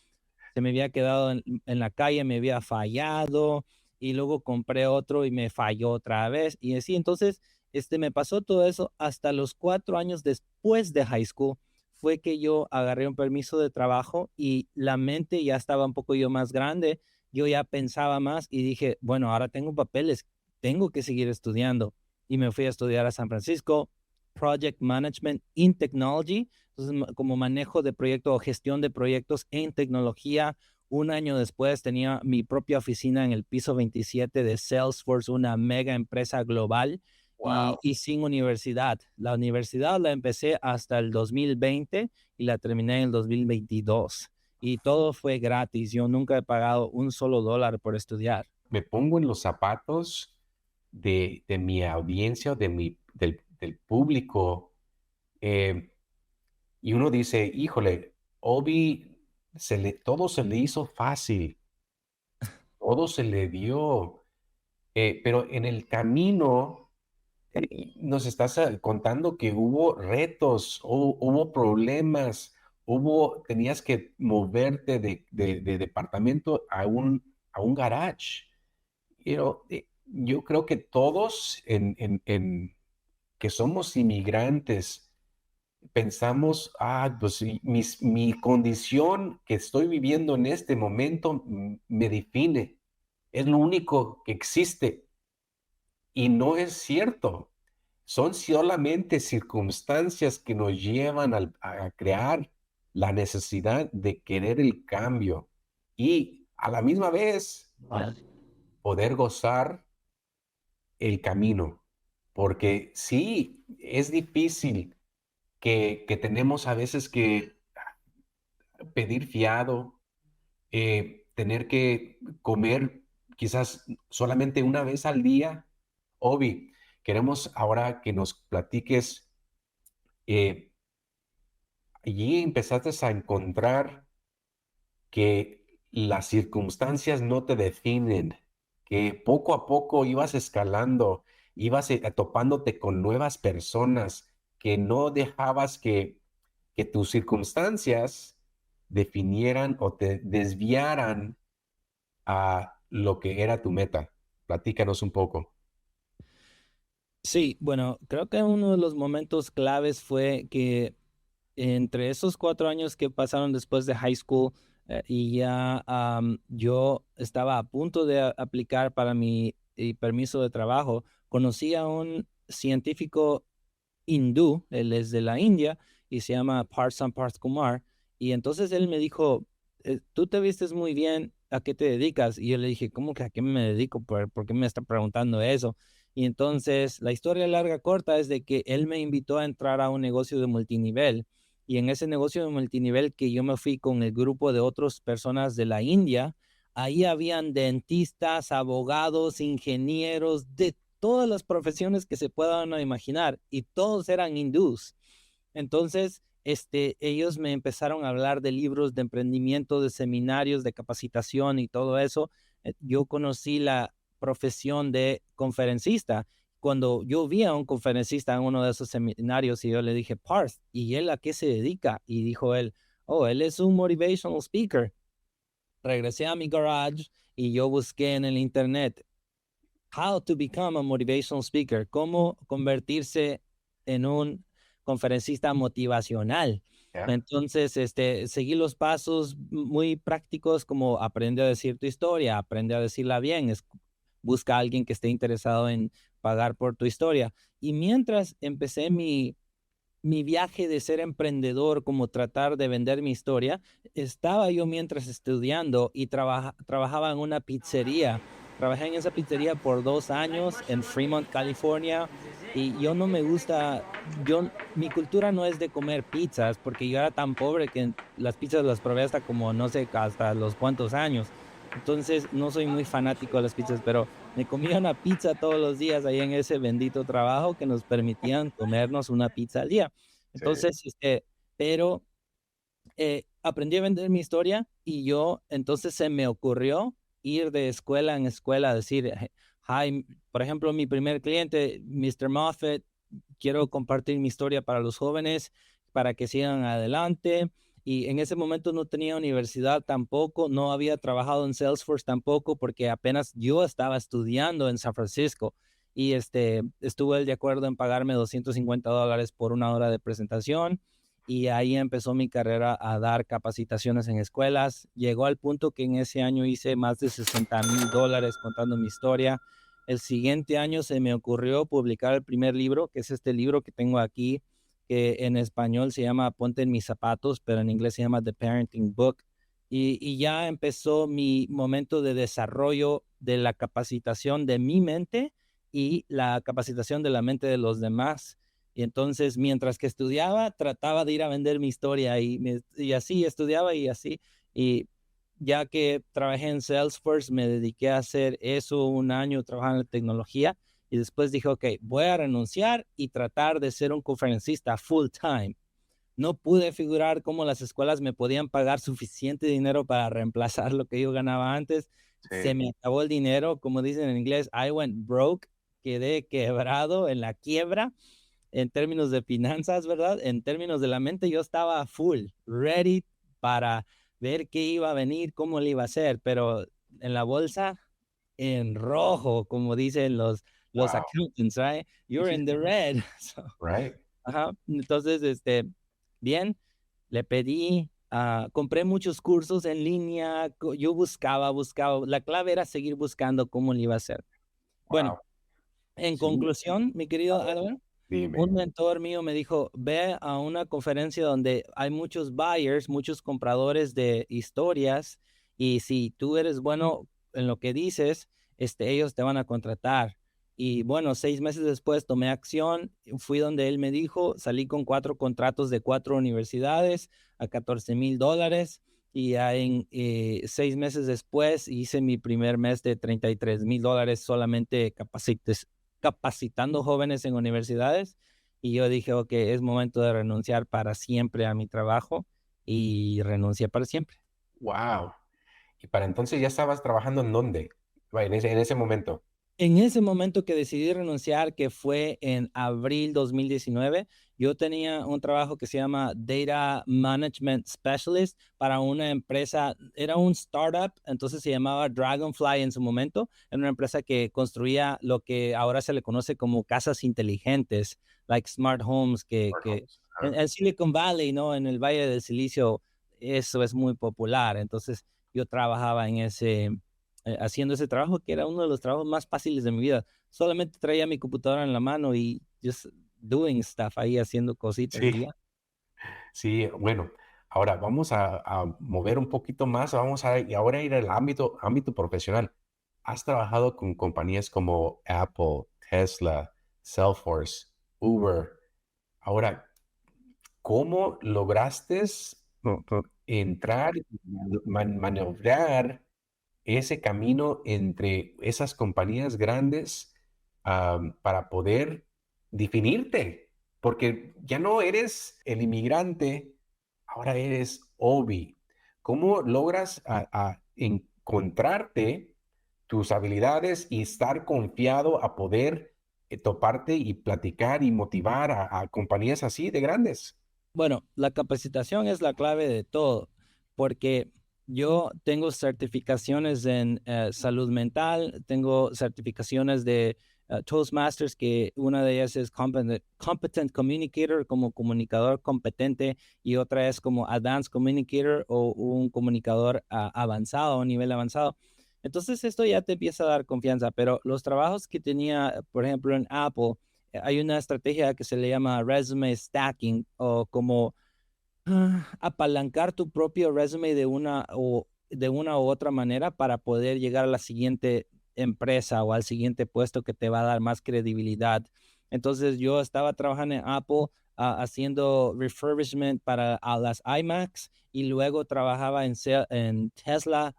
quedado en la calle, me había fallado y luego compré otro y me falló otra vez y así. Entonces, me pasó todo eso hasta los 4 años después de high school. Fue que yo agarré un permiso de trabajo y la mente ya estaba un poco yo más grande. Yo ya pensaba más y dije, bueno, ahora tengo papeles, tengo que seguir estudiando. Y me fui a estudiar a San Francisco, Project Management in Technology. Entonces, como manejo de proyectos o gestión de proyectos en tecnología. Un año después tenía mi propia oficina en el piso 27 de Salesforce, una mega empresa global Wow. y sin universidad. La universidad la empecé hasta el 2020 y la terminé en el 2022. Y todo fue gratis. Yo nunca he pagado un solo dólar por estudiar. Me pongo en los zapatos de mi audiencia, del público, eh, y uno dice, híjole, Obi, todo se le hizo fácil, todo se le dio, pero en el camino nos estás contando que hubo retos, hubo problemas, tenías que moverte de departamento a un garage. Yo creo que todos que somos inmigrantes pensamos, pues sí, mi condición que estoy viviendo en este momento me define. es lo único que existe. Y no es cierto. Son solamente circunstancias que nos llevan a crear la necesidad de querer el cambio y a la misma vez poder gozar el camino. Porque sí, es difícil que tenemos a veces que pedir fiado, tener que comer quizás solamente una vez al día. Obi, queremos ahora que nos platiques, eh, allí empezaste a encontrar que las circunstancias no te definen, que poco a poco ibas escalando, ibas topándote con nuevas personas, que no dejabas que tus circunstancias definieran o te desviaran a lo que era tu meta. Platícanos un poco. Sí, bueno, creo que uno de los momentos claves fue que entre esos 4 años que pasaron después de high school, y ya yo estaba a punto de aplicar para mi permiso de trabajo, conocí a un científico hindú. Él es de la India y se llama Parsan Parth Kumar. Y entonces él me dijo, tú te vistes muy bien, ¿a qué te dedicas? Y yo le dije, ¿cómo que a qué me dedico? ¿Por qué me está preguntando eso? Y entonces la historia larga corta es de que él me invitó a entrar a un negocio de multinivel. Y en ese negocio de multinivel que yo me fui con el grupo de otras personas de la India, ahí habían dentistas, abogados, ingenieros, de todas las profesiones que se puedan imaginar, y todos eran hindús. Entonces, ellos me empezaron a hablar de libros de emprendimiento, de seminarios, de capacitación y todo eso. Yo conocí la profesión de conferencista. Cuando yo vi a un conferencista en uno de esos seminarios y yo le dije, Parth, ¿y él a qué se dedica? Y dijo él, oh, él es un motivational speaker. Regresé a mi garage y yo busqué en el internet How to become a motivational speaker, cómo convertirse en un conferencista motivacional. ¿Ya? Entonces, seguí los pasos muy prácticos como aprende a decir tu historia, aprende a decirla bien, busca a alguien que esté interesado en pagar por tu historia. Y mientras empecé mi viaje de ser emprendedor, como tratar de vender mi historia, estaba yo mientras estudiando y trabajaba en una pizzería. Trabajé en esa pizzería por 2 años en Fremont, California, y yo no me gusta, mi cultura no es de comer pizzas, porque yo era tan pobre que las pizzas las probé hasta como, no sé, hasta los cuantos años. Entonces, no soy muy fanático de las pizzas, pero me comía una pizza todos los días ahí en ese bendito trabajo que nos permitían comernos una pizza al día. Sí. Entonces, pero aprendí a vender mi historia y yo, entonces se me ocurrió ir de escuela en escuela a decir, hi, por ejemplo, mi primer cliente, Mr. Moffat, quiero compartir mi historia para los jóvenes, para que sigan adelante. Y en ese momento no tenía universidad tampoco, no había trabajado en Salesforce tampoco, porque apenas yo estaba estudiando en San Francisco. Y estuvo él de acuerdo en pagarme $250 por una hora de presentación. Y ahí empezó mi carrera a dar capacitaciones en escuelas. Llegó al punto que en ese año hice más de $60,000 contando mi historia. El siguiente año se me ocurrió publicar el primer libro, que es este libro que tengo aquí, que en español se llama Ponte en mis zapatos, pero en inglés se llama The Parenting Book. Y ya empezó mi momento de desarrollo de la capacitación de mi mente y la capacitación de la mente de los demás. Y entonces, mientras que estudiaba, trataba de ir a vender mi historia y así estudiaba y así. Y ya que trabajé en Salesforce, me dediqué a hacer eso un año trabajando en tecnología y después dije, ok, voy a renunciar y tratar de ser un conferencista full time. No pude figurar cómo las escuelas me podían pagar suficiente dinero para reemplazar lo que yo ganaba antes. Se Sí. me acabó el dinero, como dicen en inglés, I went broke, quedé quebrado en la quiebra en términos de finanzas, ¿verdad? En términos de la mente, yo estaba full, ready para ver qué iba a venir, cómo le iba a hacer, pero en la bolsa, en rojo, como dicen los Wow. accountants, right? Sí, You're sí, in sí. the red. So, Right. ajá. Entonces, bien, le pedí compré muchos cursos en línea, yo buscaba, la clave era seguir buscando cómo le iba a hacer. Bueno, Wow. en Sí, conclusión, mi a querido ver, Álvaro, un dime. mentor mío me dijo, ve a una conferencia donde hay muchos buyers, muchos compradores de historias, y si tú eres bueno en lo que dices, ellos te van a contratar. Y bueno, 6 meses después tomé acción, fui donde él me dijo, salí con 4 contratos de 4 universidades a $14,000, y ya en 6 meses después hice mi primer mes de $33,000 solamente capacitando jóvenes en universidades, y yo dije, ok, es momento de renunciar para siempre a mi trabajo, y renuncié para siempre. Wow. Y para entonces ya estabas trabajando en dónde? En ese momento. En ese momento que decidí renunciar, que fue en abril 2019, yo tenía un trabajo que se llama Data Management Specialist para una empresa, era un startup, entonces se llamaba Dragonfly en su momento, era una empresa que construía lo que ahora se le conoce como casas inteligentes, like smart homes, Smart que homes. en Silicon Valley, ¿no? En el Valle del Silicio, eso es muy popular. Entonces yo trabajaba en haciendo ese trabajo, que era uno de los trabajos más fáciles de mi vida. Solamente traía mi computadora en la mano y just doing stuff ahí, haciendo cositas Sí, y ya. sí, bueno, ahora vamos a mover un poquito más, y ahora ir al ámbito profesional. Has trabajado con compañías como Apple, Tesla, Salesforce, Uber. Ahora, ¿cómo lograste entrar y maniobrar ese camino entre esas compañías grandes, para poder definirte? Porque ya no eres el inmigrante, ahora eres Obi. ¿Cómo logras encontrarte tus habilidades y estar confiado a poder toparte y platicar y motivar a compañías así de grandes? Bueno, la capacitación es la clave de todo, porque yo tengo certificaciones en salud mental, tengo certificaciones de Toastmasters, que una de ellas es Competent Communicator, como comunicador competente, y otra es como Advanced Communicator, o un comunicador avanzado, a un nivel avanzado. Entonces esto ya te empieza a dar confianza, pero los trabajos que tenía, por ejemplo, en Apple, hay una estrategia que se le llama resume stacking, o como apalancar tu propio resume de una u otra manera para poder llegar a la siguiente empresa o al siguiente puesto que te va a dar más credibilidad. Entonces yo estaba trabajando en Apple, haciendo refurbishment para a las iMacs, y luego trabajaba en Tesla,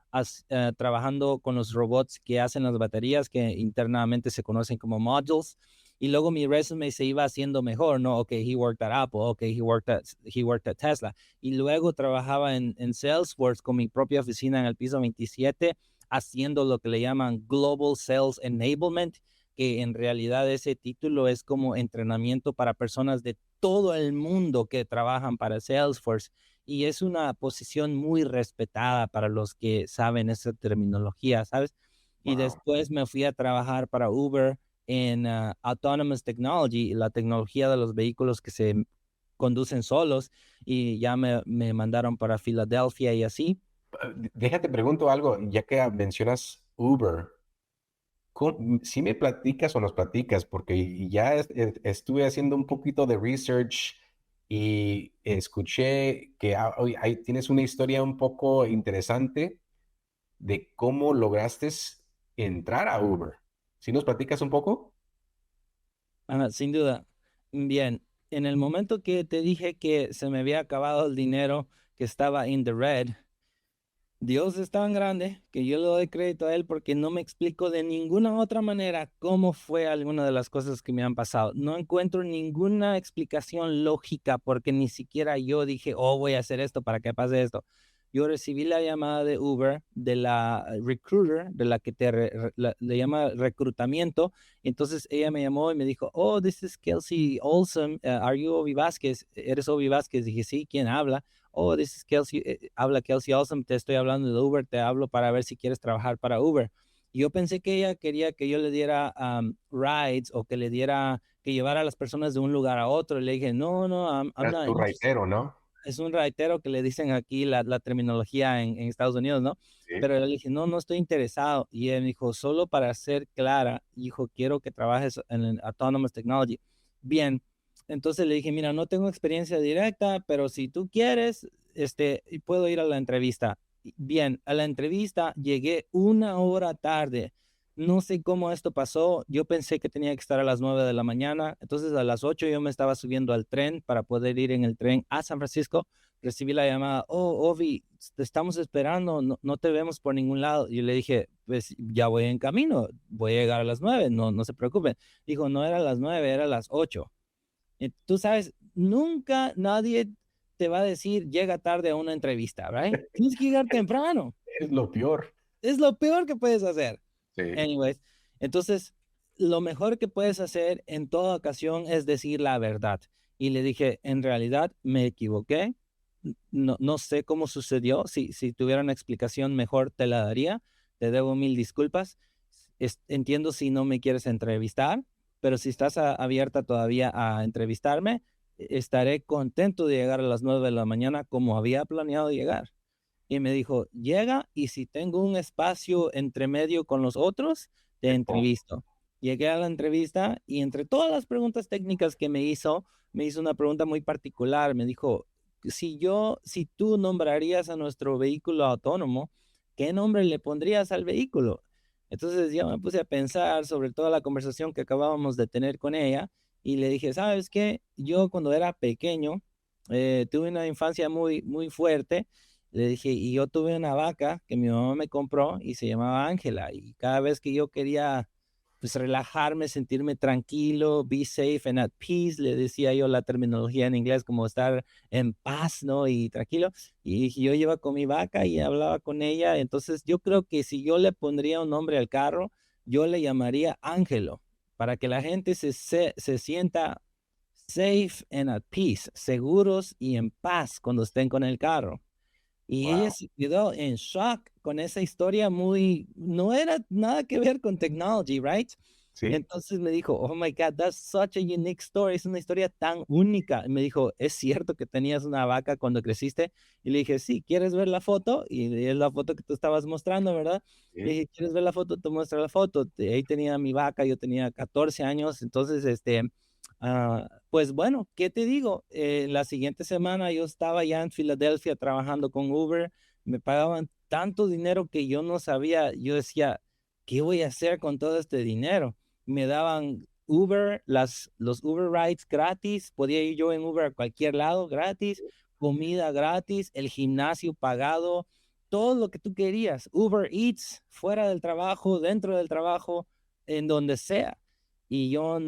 trabajando con los robots que hacen las baterías, que internamente se conocen como modules. Y luego mi resume se iba haciendo mejor, ¿no? Ok, he worked at Apple, ok, he worked at Tesla. Y luego trabajaba en Salesforce con mi propia oficina en el piso 27, haciendo lo que le llaman Global Sales Enablement, que en realidad ese título es como entrenamiento para personas de todo el mundo que trabajan para Salesforce. Y es una posición muy respetada para los que saben esa terminología, ¿sabes? Y Wow. después me fui a trabajar para Uber en Autonomous Technology, la tecnología de los vehículos que se conducen solos, y ya me mandaron para Filadelfia y así. Déjate pregunto algo, ya que mencionas Uber. Si me platicas o nos platicas, porque ya estuve haciendo un poquito de research y escuché que hoy tienes una historia un poco interesante de cómo lograste entrar a Uber. ¿Sí nos platicas un poco? Sin duda. Bien, en el momento que te dije que se me había acabado el dinero, que estaba in the red, Dios es tan grande que yo le doy crédito a Él, porque no me explico de ninguna otra manera cómo fue alguna de las cosas que me han pasado. No encuentro ninguna explicación lógica, porque ni siquiera yo dije, oh, voy a hacer esto para que pase esto. Yo recibí la llamada de Uber, de la recruiter, de la que le llama reclutamiento. Entonces ella me llamó y me dijo, oh, this is Kelsey Olson. Are you Ovi Vázquez? ¿Eres Ovi Vázquez? Dije, sí, ¿quién habla? Oh, this is Kelsey, habla Kelsey Awesome, te estoy hablando de Uber, te hablo para ver si quieres trabajar para Uber. Y yo pensé que ella quería que yo le diera rides, o que llevara a las personas de un lugar a otro. Y le dije, no, no, I'm Eras not tu interested. raitero, ¿no? es un raitero que le dicen aquí la terminología en Estados Unidos, ¿no? Sí. Pero le dije, no, no estoy interesado. Y él me dijo, solo para ser clara, hijo, quiero que trabajes en el Autonomous Technology. Bien, entonces le dije, mira, no tengo experiencia directa, pero si tú quieres, puedo ir a la entrevista. Bien, a la entrevista llegué 1 hora tarde. No sé cómo esto pasó. Yo pensé que tenía que estar a las 9 de la mañana. Entonces a las 8 yo me estaba subiendo al tren para poder ir en el tren a San Francisco. Recibí la llamada, oh, Ovi, te estamos esperando, no, no te vemos por ningún lado. Y yo le dije, pues ya voy en camino, voy a llegar a las 9, no, no se preocupen. Dijo, no era a las 9, era a las 8. Tú sabes, nunca nadie te va a decir llega tarde a una entrevista, ¿right? Tienes que llegar temprano. Es lo peor. Es lo peor que puedes hacer. Sí. Anyways, entonces, lo mejor que puedes hacer en toda ocasión es decir la verdad. Y le dije, en realidad me equivoqué. No, no sé cómo sucedió. Si tuviera una explicación mejor, te la daría. Te debo mil disculpas. Entiendo si no me quieres entrevistar, pero si estás abierta todavía a entrevistarme, estaré contento de llegar a las 9 de la mañana como había planeado llegar. Y me dijo, llega y si tengo un espacio entre medio con los otros, te Oh, entrevisto. Llegué a la entrevista y entre todas las preguntas técnicas que me hizo una pregunta muy particular. Me dijo, si tú nombrarías a nuestro vehículo autónomo, ¿qué nombre le pondrías al vehículo? Entonces yo me puse a pensar sobre toda la conversación que acabábamos de tener con ella y le dije, ¿sabes qué? Yo cuando era pequeño tuve una infancia muy, muy fuerte. Le dije, y yo tuve una vaca que mi mamá me compró y se llamaba Ángela. Y cada vez que yo quería, pues, relajarme, sentirme tranquilo, be safe and at peace, le decía yo la terminología en inglés como estar en paz, ¿no? Y tranquilo. Y yo iba con mi vaca y hablaba con ella. Entonces, yo creo que si yo le pondría un nombre al carro, yo le llamaría Ángelo, para que la gente se sienta safe and at peace, seguros y en paz cuando estén con el carro. Y ella wow. se quedó en shock con esa historia no era nada que ver con technology, right? Sí. Entonces me dijo, oh my God, that's such a unique story, es una historia tan única. Y me dijo, ¿es cierto que tenías una vaca cuando creciste? Y le dije, sí, ¿quieres ver la foto? Y es la foto que tú estabas mostrando, ¿verdad? Le Sí. dije, ¿quieres ver la foto? Te muestro la foto. Ahí tenía mi vaca, yo tenía 14 años, entonces, pues bueno, ¿qué te digo? La siguiente semana yo estaba ya en Filadelfia trabajando con Uber, me pagaban tanto dinero que yo no sabía, yo decía, ¿qué voy a hacer con todo este dinero? Me daban Uber, los Uber rides gratis, podía ir yo en Uber a cualquier lado gratis, comida gratis, el gimnasio pagado, todo lo que tú querías, Uber Eats, fuera del trabajo, dentro del trabajo, en donde sea. Y yo,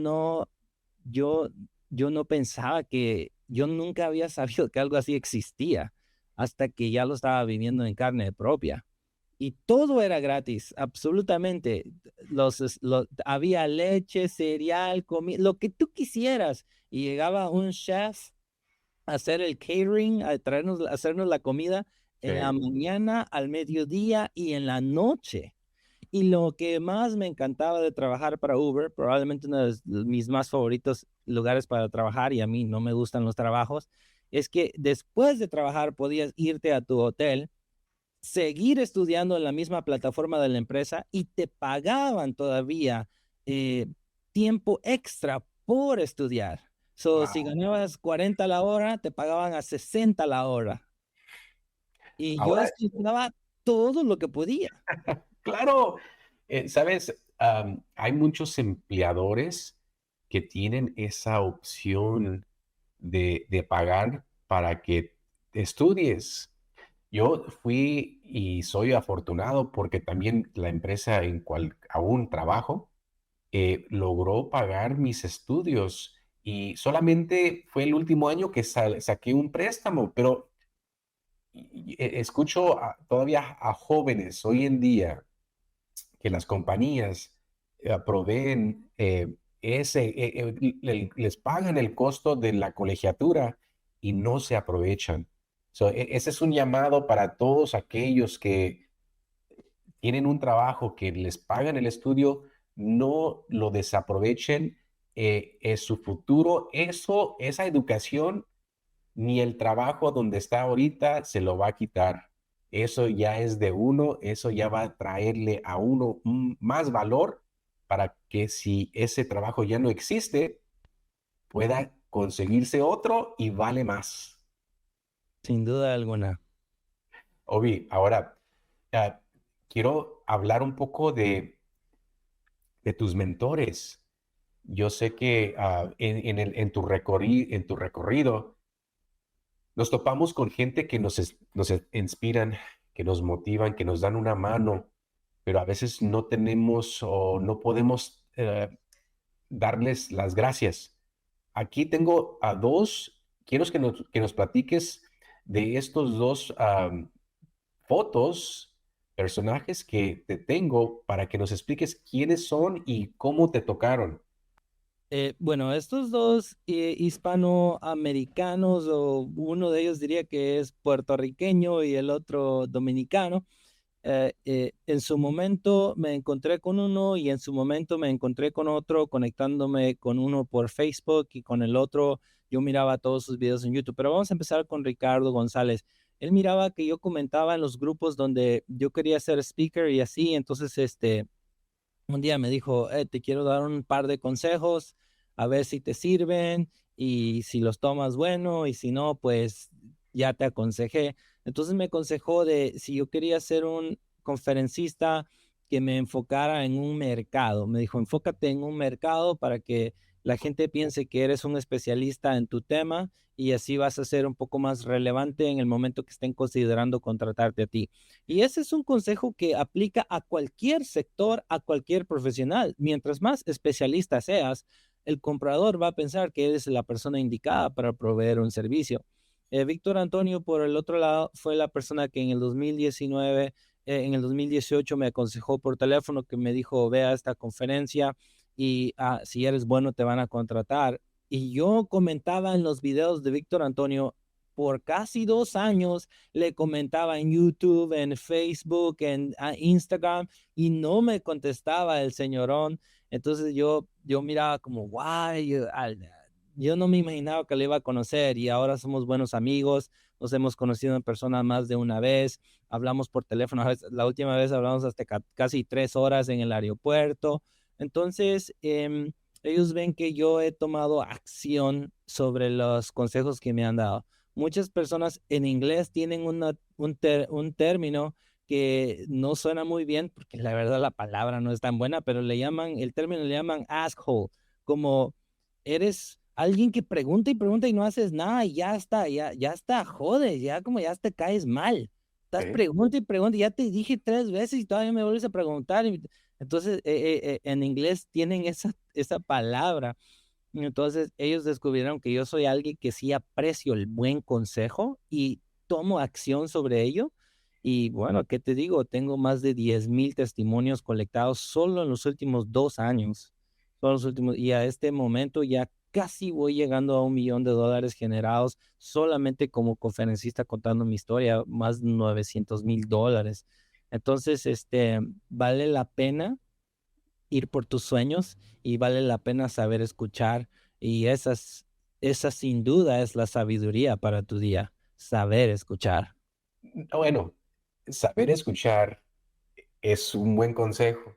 yo no pensaba yo nunca había sabido que algo así existía hasta que ya lo estaba viviendo en carne propia. Y todo era gratis, absolutamente. Había leche, cereal, comida, lo que tú quisieras. Y llegaba un chef a hacer el catering, a hacernos la comida en la Sí. mañana, al mediodía y en la noche. Y lo que más me encantaba de trabajar para Uber, probablemente uno de mis más favoritos lugares para trabajar, y a mí no me gustan los trabajos, es que después de trabajar podías irte a tu hotel, seguir estudiando en la misma plataforma de la empresa y te pagaban todavía eh, tiempo extra por estudiar. So, si Wow. ganabas 40 la hora, te pagaban a 60 la hora. Y yo Ahora, estudiaba todo lo que podía. claro, sabes, hay muchos empleadores que tienen esa opción de pagar para que estudies. Yo fui y soy afortunado porque también la empresa en cual aún trabajo logró pagar mis estudios y solamente fue el último año que saqué un préstamo, pero escucho todavía a jóvenes hoy en día que las compañías proveen les pagan el costo de la colegiatura y no se aprovechan. So, ese es un llamado para todos aquellos que tienen un trabajo que les pagan el estudio, no lo desaprovechen, es su futuro. Esa educación ni el trabajo donde está ahorita se lo va a quitar. Eso ya es de uno, eso ya va a traerle a uno más valor para que si ese trabajo ya no existe, pueda conseguirse otro y vale más. Sin duda alguna. Obi, ahora ah, quiero hablar un poco de tus mentores. Yo sé que en tu recorrido nos topamos con gente que nos inspiran, que nos motivan, que nos dan una mano, pero a veces no tenemos o no podemos darles las gracias. Aquí tengo a dos, quiero que nos platiques de estos dos fotos, personajes que te tengo para que nos expliques quiénes son y cómo te tocaron. Bueno, estos dos hispanoamericanos, o uno de ellos diría que es puertorriqueño y el otro dominicano. En su momento me encontré con uno y en su momento me encontré con otro, conectándome con uno por Facebook y con el otro yo miraba todos sus videos en YouTube. Pero vamos a empezar con Ricardo González. Él miraba que yo comentaba en los grupos donde yo quería ser speaker y así, entonces un día me dijo, te quiero dar un par de consejos, a ver si te sirven y si los tomas, bueno, y si no, pues ya te aconsejé. Entonces me aconsejó de si yo quería ser un conferencista que me enfocara en un mercado. Me dijo, enfócate en un mercado para que la gente piense que eres un especialista en tu tema y así vas a ser un poco más relevante en el momento que estén considerando contratarte a ti. Y ese es un consejo que aplica a cualquier sector, a cualquier profesional. Mientras más especialista seas, el comprador va a pensar que eres la persona indicada para proveer un servicio. Víctor Antonio, por el otro lado, fue la persona que en el 2019, en el 2018 me aconsejó por teléfono, que me dijo, ve a esta conferencia y si eres bueno te van a contratar. Y yo comentaba en los videos de Víctor Antonio por casi 2 años, le comentaba en YouTube, en Facebook, en Instagram, y no me contestaba el señorón. Entonces yo miraba como, guay, yo no me imaginaba que le iba a conocer y ahora somos buenos amigos, nos hemos conocido en persona más de una vez, hablamos por teléfono, la última vez hablamos hasta casi 3 horas en el aeropuerto. Entonces, ellos ven que yo he tomado acción sobre los consejos que me han dado. Muchas personas en inglés tienen un término que no suena muy bien, porque la verdad la palabra no es tan buena, pero el término le llaman asshole, como eres alguien que pregunta y pregunta y no haces nada y ya está, jodes, ya como ya te caes mal. Estás Ok. pregunta y pregunta, ya te dije 3 veces y todavía me vuelves a preguntar. Entonces, en inglés tienen esa palabra. Entonces, ellos descubrieron que yo soy alguien que sí aprecio el buen consejo y tomo acción sobre ello. Y bueno, ¿qué te digo? Tengo más de 10,000 testimonios colectados solo en los últimos 2 años. Solo los últimos, y a este momento ya casi voy llegando a $1,000,000 generados solamente como conferencista contando mi historia, más de $900,000. Entonces, vale la pena ir por tus sueños y vale la pena saber escuchar y esa sin duda es la sabiduría para tu día, saber escuchar. Bueno, saber escuchar es un buen consejo,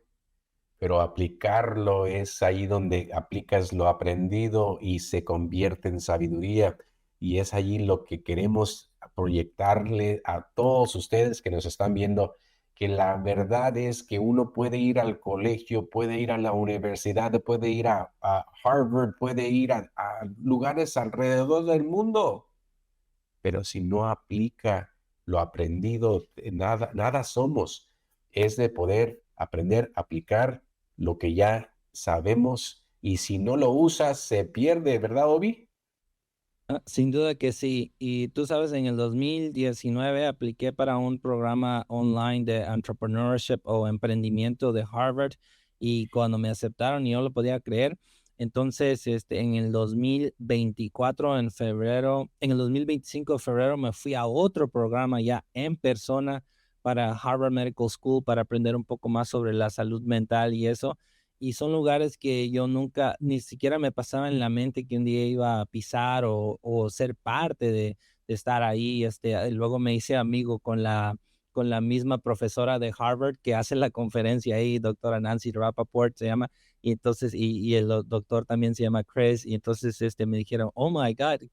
pero aplicarlo es ahí donde aplicas lo aprendido y se convierte en sabiduría. Y es allí lo que queremos proyectarle a todos ustedes que nos están viendo, que la verdad es que uno puede ir al colegio, puede ir a la universidad, puede ir a Harvard, puede ir a lugares alrededor del mundo, pero si no aplica lo aprendido, nada, nada somos. Es de poder aprender a aplicar lo que ya sabemos y si no lo usas, se pierde, ¿verdad, Obi? Sin duda que sí. Y tú sabes, en el 2019 apliqué para un programa online de entrepreneurship o emprendimiento de Harvard y cuando me aceptaron y yo lo podía creer, entonces en el 2024 en febrero, en el 2025 de febrero me fui a otro programa ya en persona para Harvard Medical School para aprender un poco más sobre la salud mental y eso. y son lugares que yo nunca, ni siquiera me pasaba en la mente que un día iba a pisar o ser parte de estar ahí. Luego me hice amigo con la misma profesora de Harvard que hace la conferencia ahí, doctora Nancy Rappaport se llama, y entonces, y el doctor también se llama Chris, y entonces me dijeron, oh my God,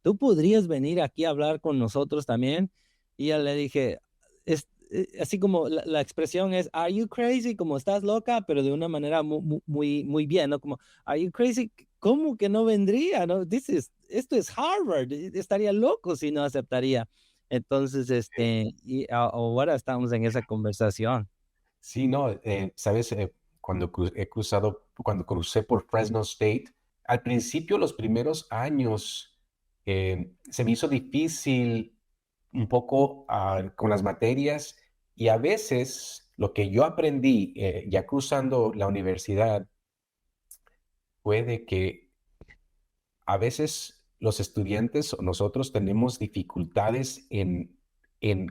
¿tú podrías venir aquí a hablar con nosotros también? Y ya le dije, así como la expresión es, are you crazy? Como estás loca, pero de una manera muy bien, ¿no? Como, are you crazy? ¿Cómo que no vendría? ¿No? Esto es Harvard, estaría loco si no aceptaría. Entonces, y ahora estamos en esa conversación. Sí, no, sabes, cuando crucé por Fresno State, al principio, los primeros años, se me hizo difícil un poco con las materias y a veces lo que yo aprendí ya cruzando la universidad fue de que a veces los estudiantes o nosotros tenemos dificultades en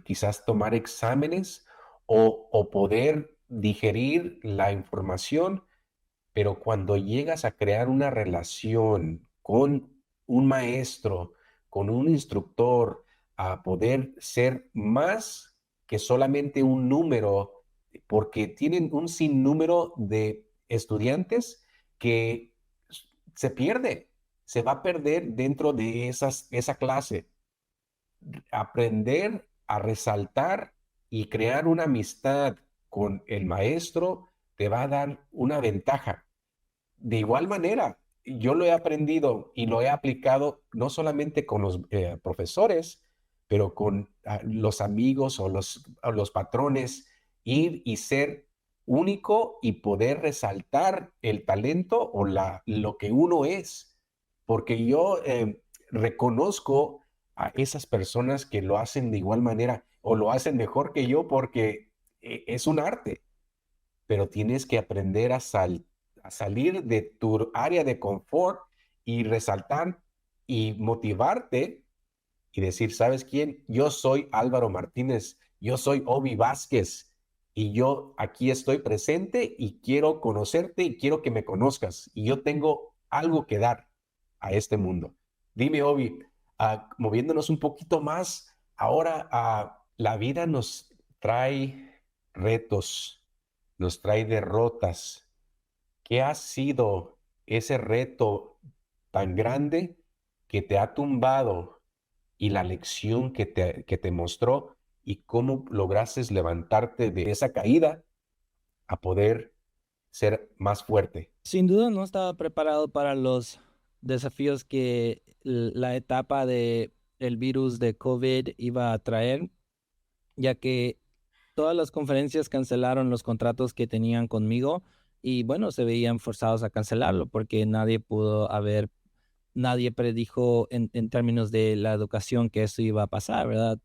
quizás tomar exámenes o poder digerir la información, pero cuando llegas a crear una relación con un maestro, con un instructor, a poder ser más que solamente un número, porque tienen un sinnúmero de estudiantes que se pierde, se va a perder dentro de esa clase. Aprender a resaltar y crear una amistad con el maestro te va a dar una ventaja. De igual manera, yo lo he aprendido y lo he aplicado no solamente con los profesores, pero con los amigos o los patrones, ir y ser único y poder resaltar el talento o lo que uno es. Porque yo reconozco a esas personas que lo hacen de igual manera o lo hacen mejor que yo porque es un arte, pero tienes que aprender a salir de tu área de confort y resaltar y motivarte y decir, ¿sabes quién? Yo soy Álvaro Martínez, yo soy Obi Vázquez y yo aquí estoy presente y quiero conocerte y quiero que me conozcas y yo tengo algo que dar a este mundo. Dime, Obi, moviéndonos un poquito más, ahora la vida nos trae retos, nos trae derrotas. ¿Qué ha sido ese reto tan grande que te ha tumbado y la lección que te mostró y cómo lograste levantarte de esa caída a poder ser más fuerte? Sin duda no estaba preparado para los desafíos que la etapa de el virus de COVID iba a traer, ya que todas las conferencias cancelaron los contratos que tenían conmigo y bueno, se veían forzados a cancelarlo porque nadie predijo en términos de la educación que eso iba a pasar, ¿verdad?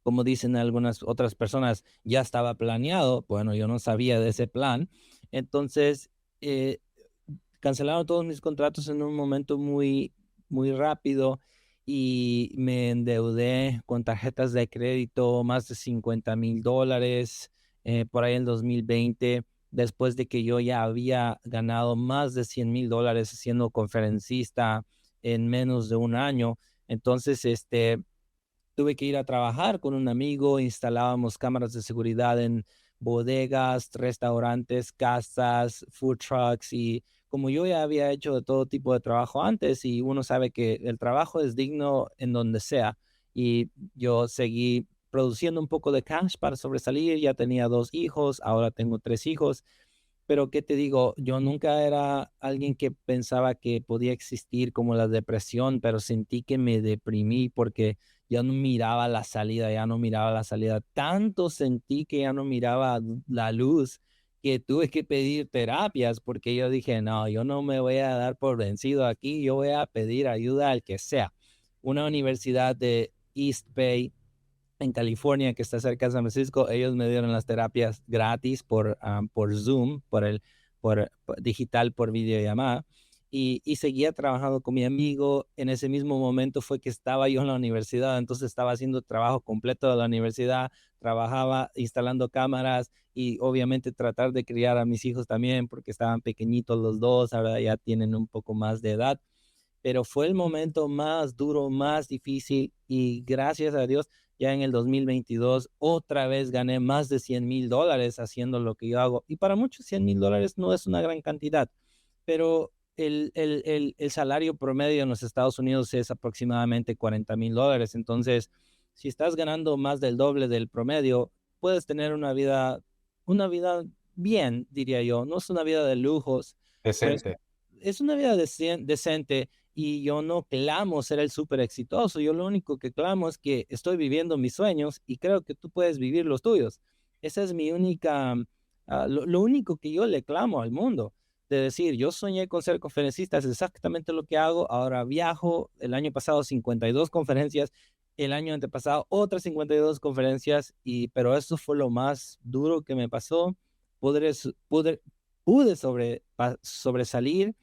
Como dicen algunas otras personas, ya estaba planeado. Bueno, yo no sabía de ese plan. Entonces, eh, cancelaron todos mis contratos en un momento muy rápido y me endeudé con tarjetas de crédito más de $50,000 por ahí en 2020, después de que yo ya había ganado más de $100,000 siendo conferencista en menos de un año. Entonces, tuve que ir a trabajar con un amigo, instalábamos cámaras de seguridad en bodegas, restaurantes, casas, food trucks y como yo ya había hecho de todo tipo de trabajo antes y uno sabe que el trabajo es digno en donde sea y yo seguí produciendo un poco de cash para sobresalir, ya tenía 2 hijos, ahora tengo 3 hijos, pero qué te digo, yo nunca era alguien que pensaba que podía existir como la depresión, pero sentí que me deprimí porque ya no miraba la salida, ya no miraba la salida. Tanto sentí que ya no miraba la luz que tuve que pedir terapias porque yo dije, no, yo no me voy a dar por vencido aquí, yo voy a pedir ayuda al que sea. Una universidad de East Bay en California, que está cerca de San Francisco, ellos me dieron las terapias gratis por Zoom, por digital, por videollamada. y seguía trabajando con mi amigo. En ese mismo momento fue que estaba yo en la universidad, entonces estaba haciendo trabajo completo de la universidad, trabajaba instalando cámaras y obviamente tratar de criar a mis hijos también porque estaban pequeñitos los dos, ahora ya tienen un poco más de edad, pero fue el momento más duro, más difícil y gracias a Dios ya en el 2022 otra vez gané más de $100,000 haciendo lo que yo hago. Y para muchos $100,000 no es una gran cantidad, pero el salario promedio en los Estados Unidos es aproximadamente $40,000. Entonces, si estás ganando más del doble del promedio, puedes tener una vida bien, diría yo. No es una vida de lujos, pero Decente. es una vida decente y yo no clamo ser el súper exitoso. Yo lo único que clamo es que estoy viviendo mis sueños y creo que tú puedes vivir los tuyos. Esa es mi única, lo único que yo le clamo al mundo. De decir, yo soñé con ser conferencista, es exactamente lo que hago. Ahora viajo, el año pasado 52 conferencias, el año antepasado otras 52 conferencias, pero eso fue lo más duro que me pasó. Pude, pude sobresalir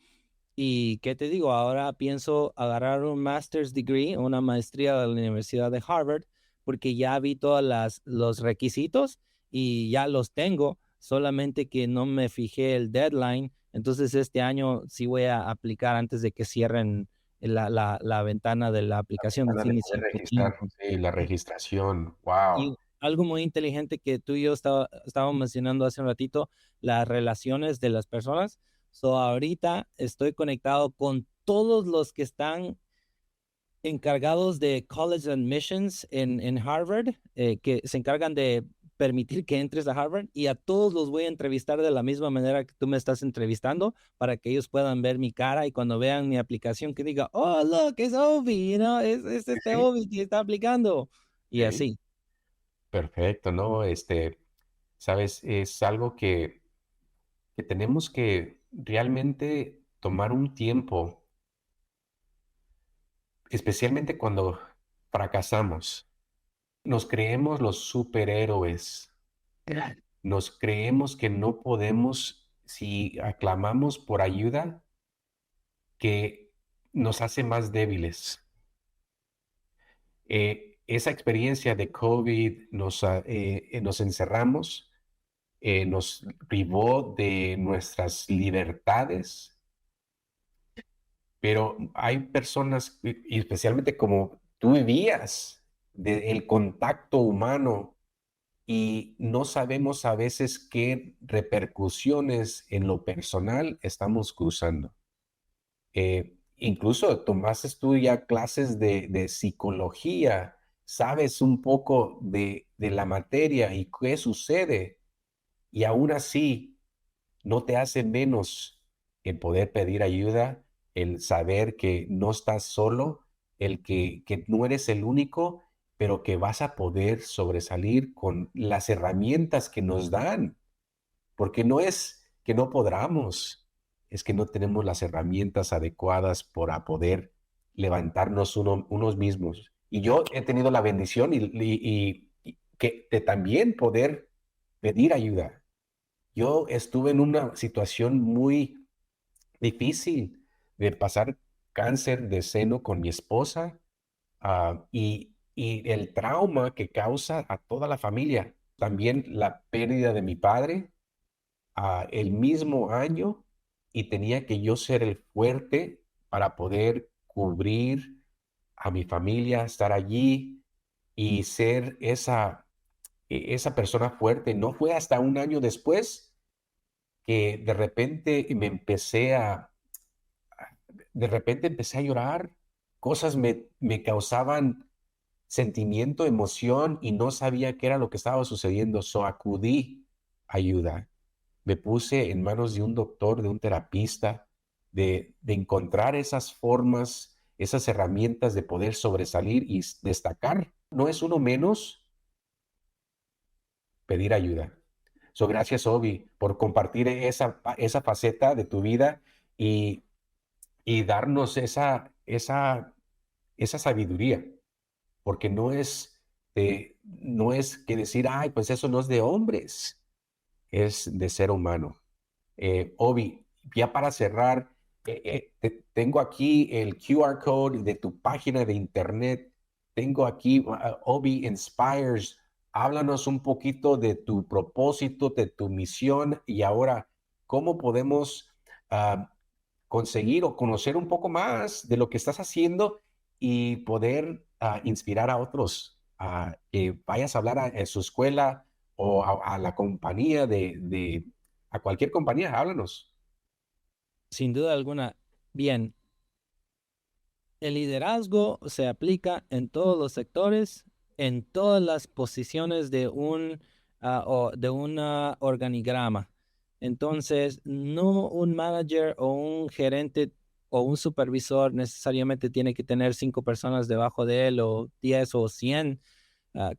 y qué te digo, ahora pienso agarrar un master's degree, una maestría de la Universidad de Harvard, porque ya vi todos los requisitos y ya los tengo, solamente que no me fijé el deadline. Entonces este año sí voy a aplicar antes de que cierren la ventana de la aplicación de Van de cine poder registrar, 55. sí, la registración. Wow. Y algo muy inteligente que tú y yo estábamos mencionando hace un ratito, las relaciones de las personas. So, ahorita estoy conectado con todos los que están encargados de college admissions en Harvard, que se encargan de permitir que entres a Harvard y a todos los voy a entrevistar de la misma manera que tú me estás entrevistando para que ellos puedan ver mi cara y cuando vean mi aplicación que diga, oh, look, es Obi, es Sí, este sí. Obi que está aplicando. Y Ok. así. Perfecto, ¿no? Sabes, es algo que tenemos que realmente tomar un tiempo, especialmente cuando fracasamos. Nos creemos los superhéroes. Nos creemos que no podemos, si aclamamos por ayuda, que nos hace más débiles. Esa experiencia de COVID nos encerramos, nos privó de nuestras libertades, pero hay personas, y especialmente como tú vivías, del contacto humano y no sabemos a veces qué repercusiones en lo personal estamos cruzando. Incluso tomaste tú ya clases de psicología, sabes un poco de la materia y qué sucede, y aún así no te hace menos el poder pedir ayuda, el saber que no estás solo, que no eres el único, pero que vas a poder sobresalir con las herramientas que nos dan, porque no es que no podamos, es que no tenemos las herramientas adecuadas para poder levantarnos unos mismos. Y yo he tenido la bendición y que de también poder pedir ayuda. Yo estuve en una situación muy difícil de pasar cáncer de seno con mi esposa, y el trauma que causa a toda la familia. También la pérdida de mi padre el mismo año y tenía que yo ser el fuerte para poder cubrir a mi familia, estar allí y ser esa persona fuerte. No fue hasta un año después que de repente empecé a llorar, cosas me causaban sentimiento, emoción y no sabía qué era lo que estaba sucediendo. So acudí a ayuda. Me puse en manos de un doctor, de un terapista, de encontrar esas formas, esas herramientas de poder sobresalir y destacar. No es uno menos pedir ayuda. So, gracias, Obi, por compartir esa faceta de tu vida y, y darnos esa sabiduría, porque no es que decir, ay, pues eso no es de hombres, es de ser humano. Obi, ya para cerrar, tengo aquí el QR code de tu página de internet. Tengo aquí Obi Inspires. Háblanos un poquito de tu propósito, de tu misión y ahora cómo podemos conseguir o conocer un poco más de lo que estás haciendo y poder inspirar a otros que vayas a hablar en su escuela o a la compañía a cualquier compañía. Háblanos. Sin duda alguna. Bien, el liderazgo se aplica en todos los sectores, en todas las posiciones de o de una organigrama. Entonces, no un manager o un gerente o un supervisor necesariamente tiene que tener 5 personas debajo de él o 10 o 100.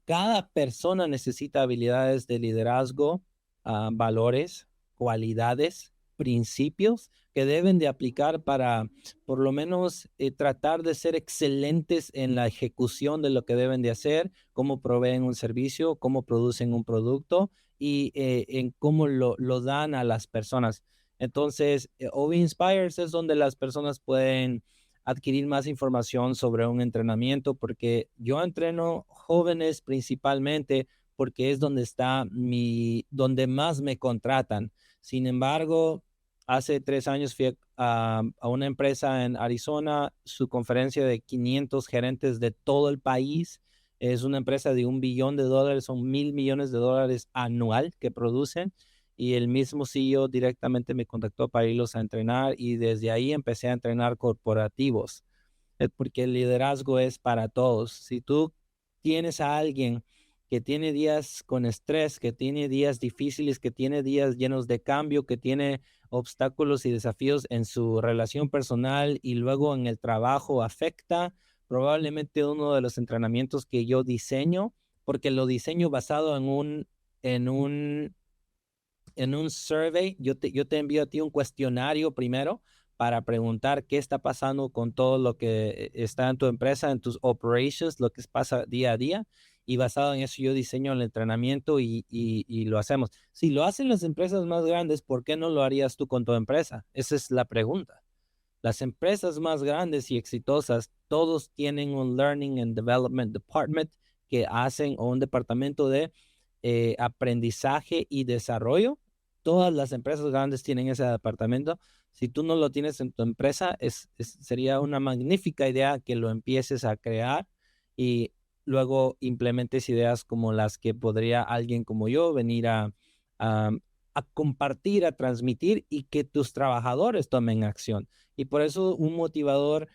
Cada persona necesita habilidades de liderazgo, valores, cualidades, principios que deben de aplicar para por lo menos tratar de ser excelentes en la ejecución de lo que deben de hacer, cómo proveen un servicio, cómo producen un producto y en cómo lo dan a las personas. Entonces, OB Inspires es donde las personas pueden adquirir más información sobre un entrenamiento, porque yo entreno jóvenes principalmente porque es donde está donde más me contratan. Sin embargo, hace 3 años fui a una empresa en Arizona, su conferencia de 500 gerentes de todo el país. Es una empresa de $1 billón, son $1,000 millones anual que producen. Y el mismo CEO directamente me contactó para irlos a entrenar y desde ahí empecé a entrenar corporativos, porque el liderazgo es para todos. Si tú tienes a alguien que tiene días con estrés, que tiene días difíciles, que tiene días llenos de cambio, que tiene obstáculos y desafíos en su relación personal y luego en el trabajo afecta, probablemente uno de los entrenamientos que yo diseño, porque lo diseño basado en un en un survey. Yo te envío a ti un cuestionario primero para preguntar qué está pasando con todo lo que está en tu empresa, en tus operations, lo que pasa día a día. Y basado en eso yo diseño el entrenamiento y lo hacemos. Si lo hacen las empresas más grandes, ¿por qué no lo harías tú con tu empresa? Esa es la pregunta. Las empresas más grandes y exitosas, todos tienen un Learning and Development Department que hacen, o un departamento de aprendizaje y desarrollo. Todas las empresas grandes tienen ese departamento. Si tú no lo tienes en tu empresa, sería una magnífica idea que lo empieces a crear y luego implementes ideas como las que podría alguien como yo venir a, a compartir, a transmitir y que tus trabajadores tomen acción. Y por eso un motivador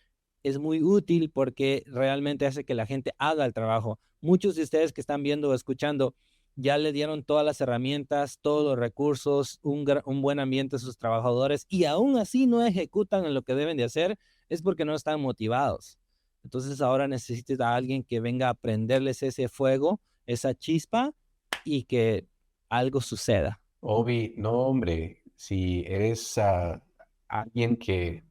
es muy útil porque realmente hace que la gente haga el trabajo. Muchos de ustedes que están viendo o escuchando ya le dieron todas las herramientas, todos los recursos, un buen ambiente a sus trabajadores y aún así no ejecutan en lo que deben de hacer, es porque no están motivados. Entonces ahora necesitas a alguien que venga a prenderles ese fuego, esa chispa y que algo suceda. Obi, no, hombre, si eres alguien que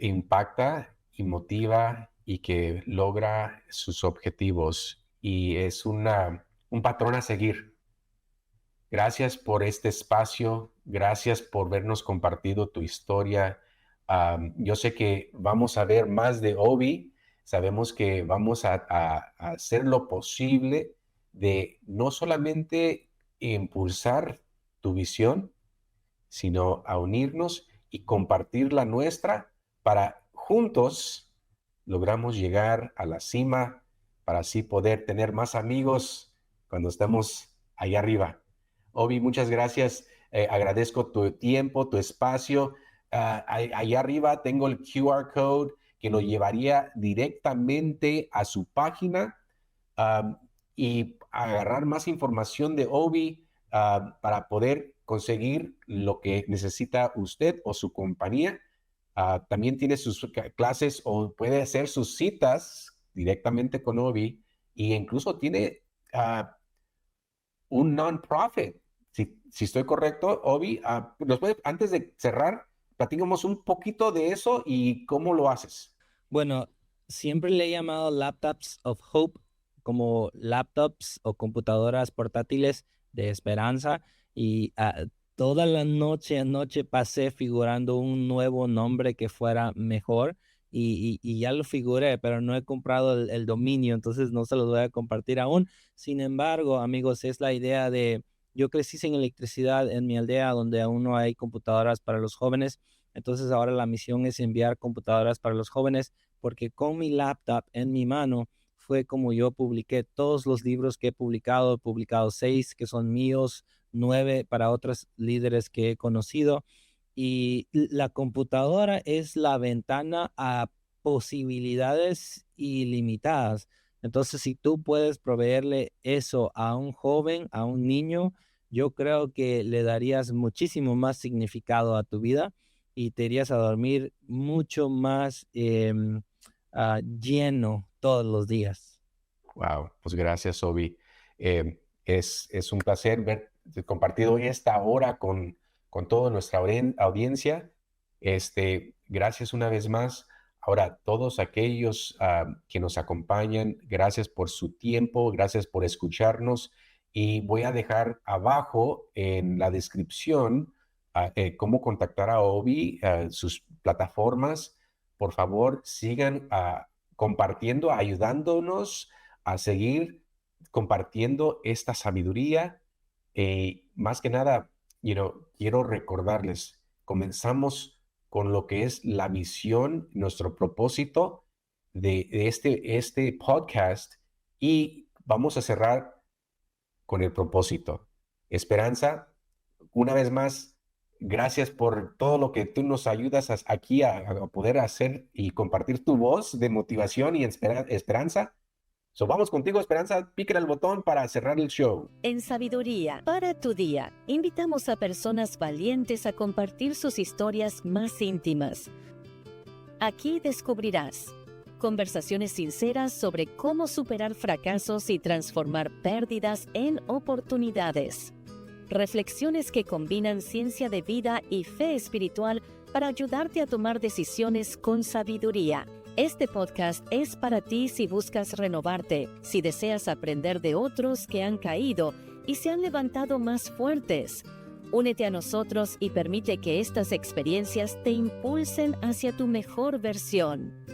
impacta y motiva y que logra sus objetivos y es un patrón a seguir. Gracias por este espacio, gracias por vernos compartido tu historia. Yo sé que vamos a ver más de Obi, sabemos que vamos a hacer lo posible de no solamente impulsar tu visión, sino a unirnos y compartir la nuestra para juntos logramos llegar a la cima, para así poder tener más amigos cuando estemos allá arriba. Obi, muchas gracias. Agradezco tu tiempo, tu espacio. Allá arriba tengo el QR code que lo llevaría directamente a su página y agarrar más información de Obi para poder conseguir lo que necesita usted o su compañía. También tiene sus clases o puede hacer sus citas directamente con Obi e incluso tiene un non-profit. Si estoy correcto, Obi, antes de cerrar, platicamos un poquito de eso y cómo lo haces. Bueno, siempre le he llamado Laptops of Hope, como laptops o computadoras portátiles de esperanza. Y toda la noche anoche pasé figurando un nuevo nombre que fuera mejor y ya lo figuré, pero no he comprado el dominio, entonces no se los voy a compartir aún. Sin embargo, amigos, es la idea de, yo crecí sin electricidad en mi aldea donde aún no hay computadoras para los jóvenes, entonces ahora la misión es enviar computadoras para los jóvenes porque con mi laptop en mi mano fue como yo publiqué todos los libros que he publicado 6 que son míos, 9 para otros líderes que he conocido. Y la computadora es la ventana a posibilidades ilimitadas. Entonces, si tú puedes proveerle eso a un joven, a un niño, yo creo que le darías muchísimo más significado a tu vida y te irías a dormir mucho más lleno todos los días. Wow, pues gracias, Obi. Es un placer ver compartido esta hora con toda nuestra audiencia. Gracias una vez más. Ahora, todos aquellos que nos acompañan, gracias por su tiempo, gracias por escucharnos. Y voy a dejar abajo en la descripción cómo contactar a Obi, sus plataformas. Por favor, sigan compartiendo, ayudándonos a seguir compartiendo esta sabiduría. Más que nada, quiero recordarles, comenzamos con lo que es la misión, nuestro propósito de este podcast y vamos a cerrar con el propósito. Esperanza, una vez más, gracias por todo lo que tú nos ayudas aquí a poder hacer y compartir tu voz de motivación y esperanza. Vamos contigo, Esperanza. Píquele al botón para cerrar el show. En Sabiduría para tu día, invitamos a personas valientes a compartir sus historias más íntimas. Aquí descubrirás conversaciones sinceras sobre cómo superar fracasos y transformar pérdidas en oportunidades. Reflexiones que combinan ciencia de vida y fe espiritual para ayudarte a tomar decisiones con sabiduría. Este podcast es para ti si buscas renovarte, si deseas aprender de otros que han caído y se han levantado más fuertes. Únete a nosotros y permite que estas experiencias te impulsen hacia tu mejor versión.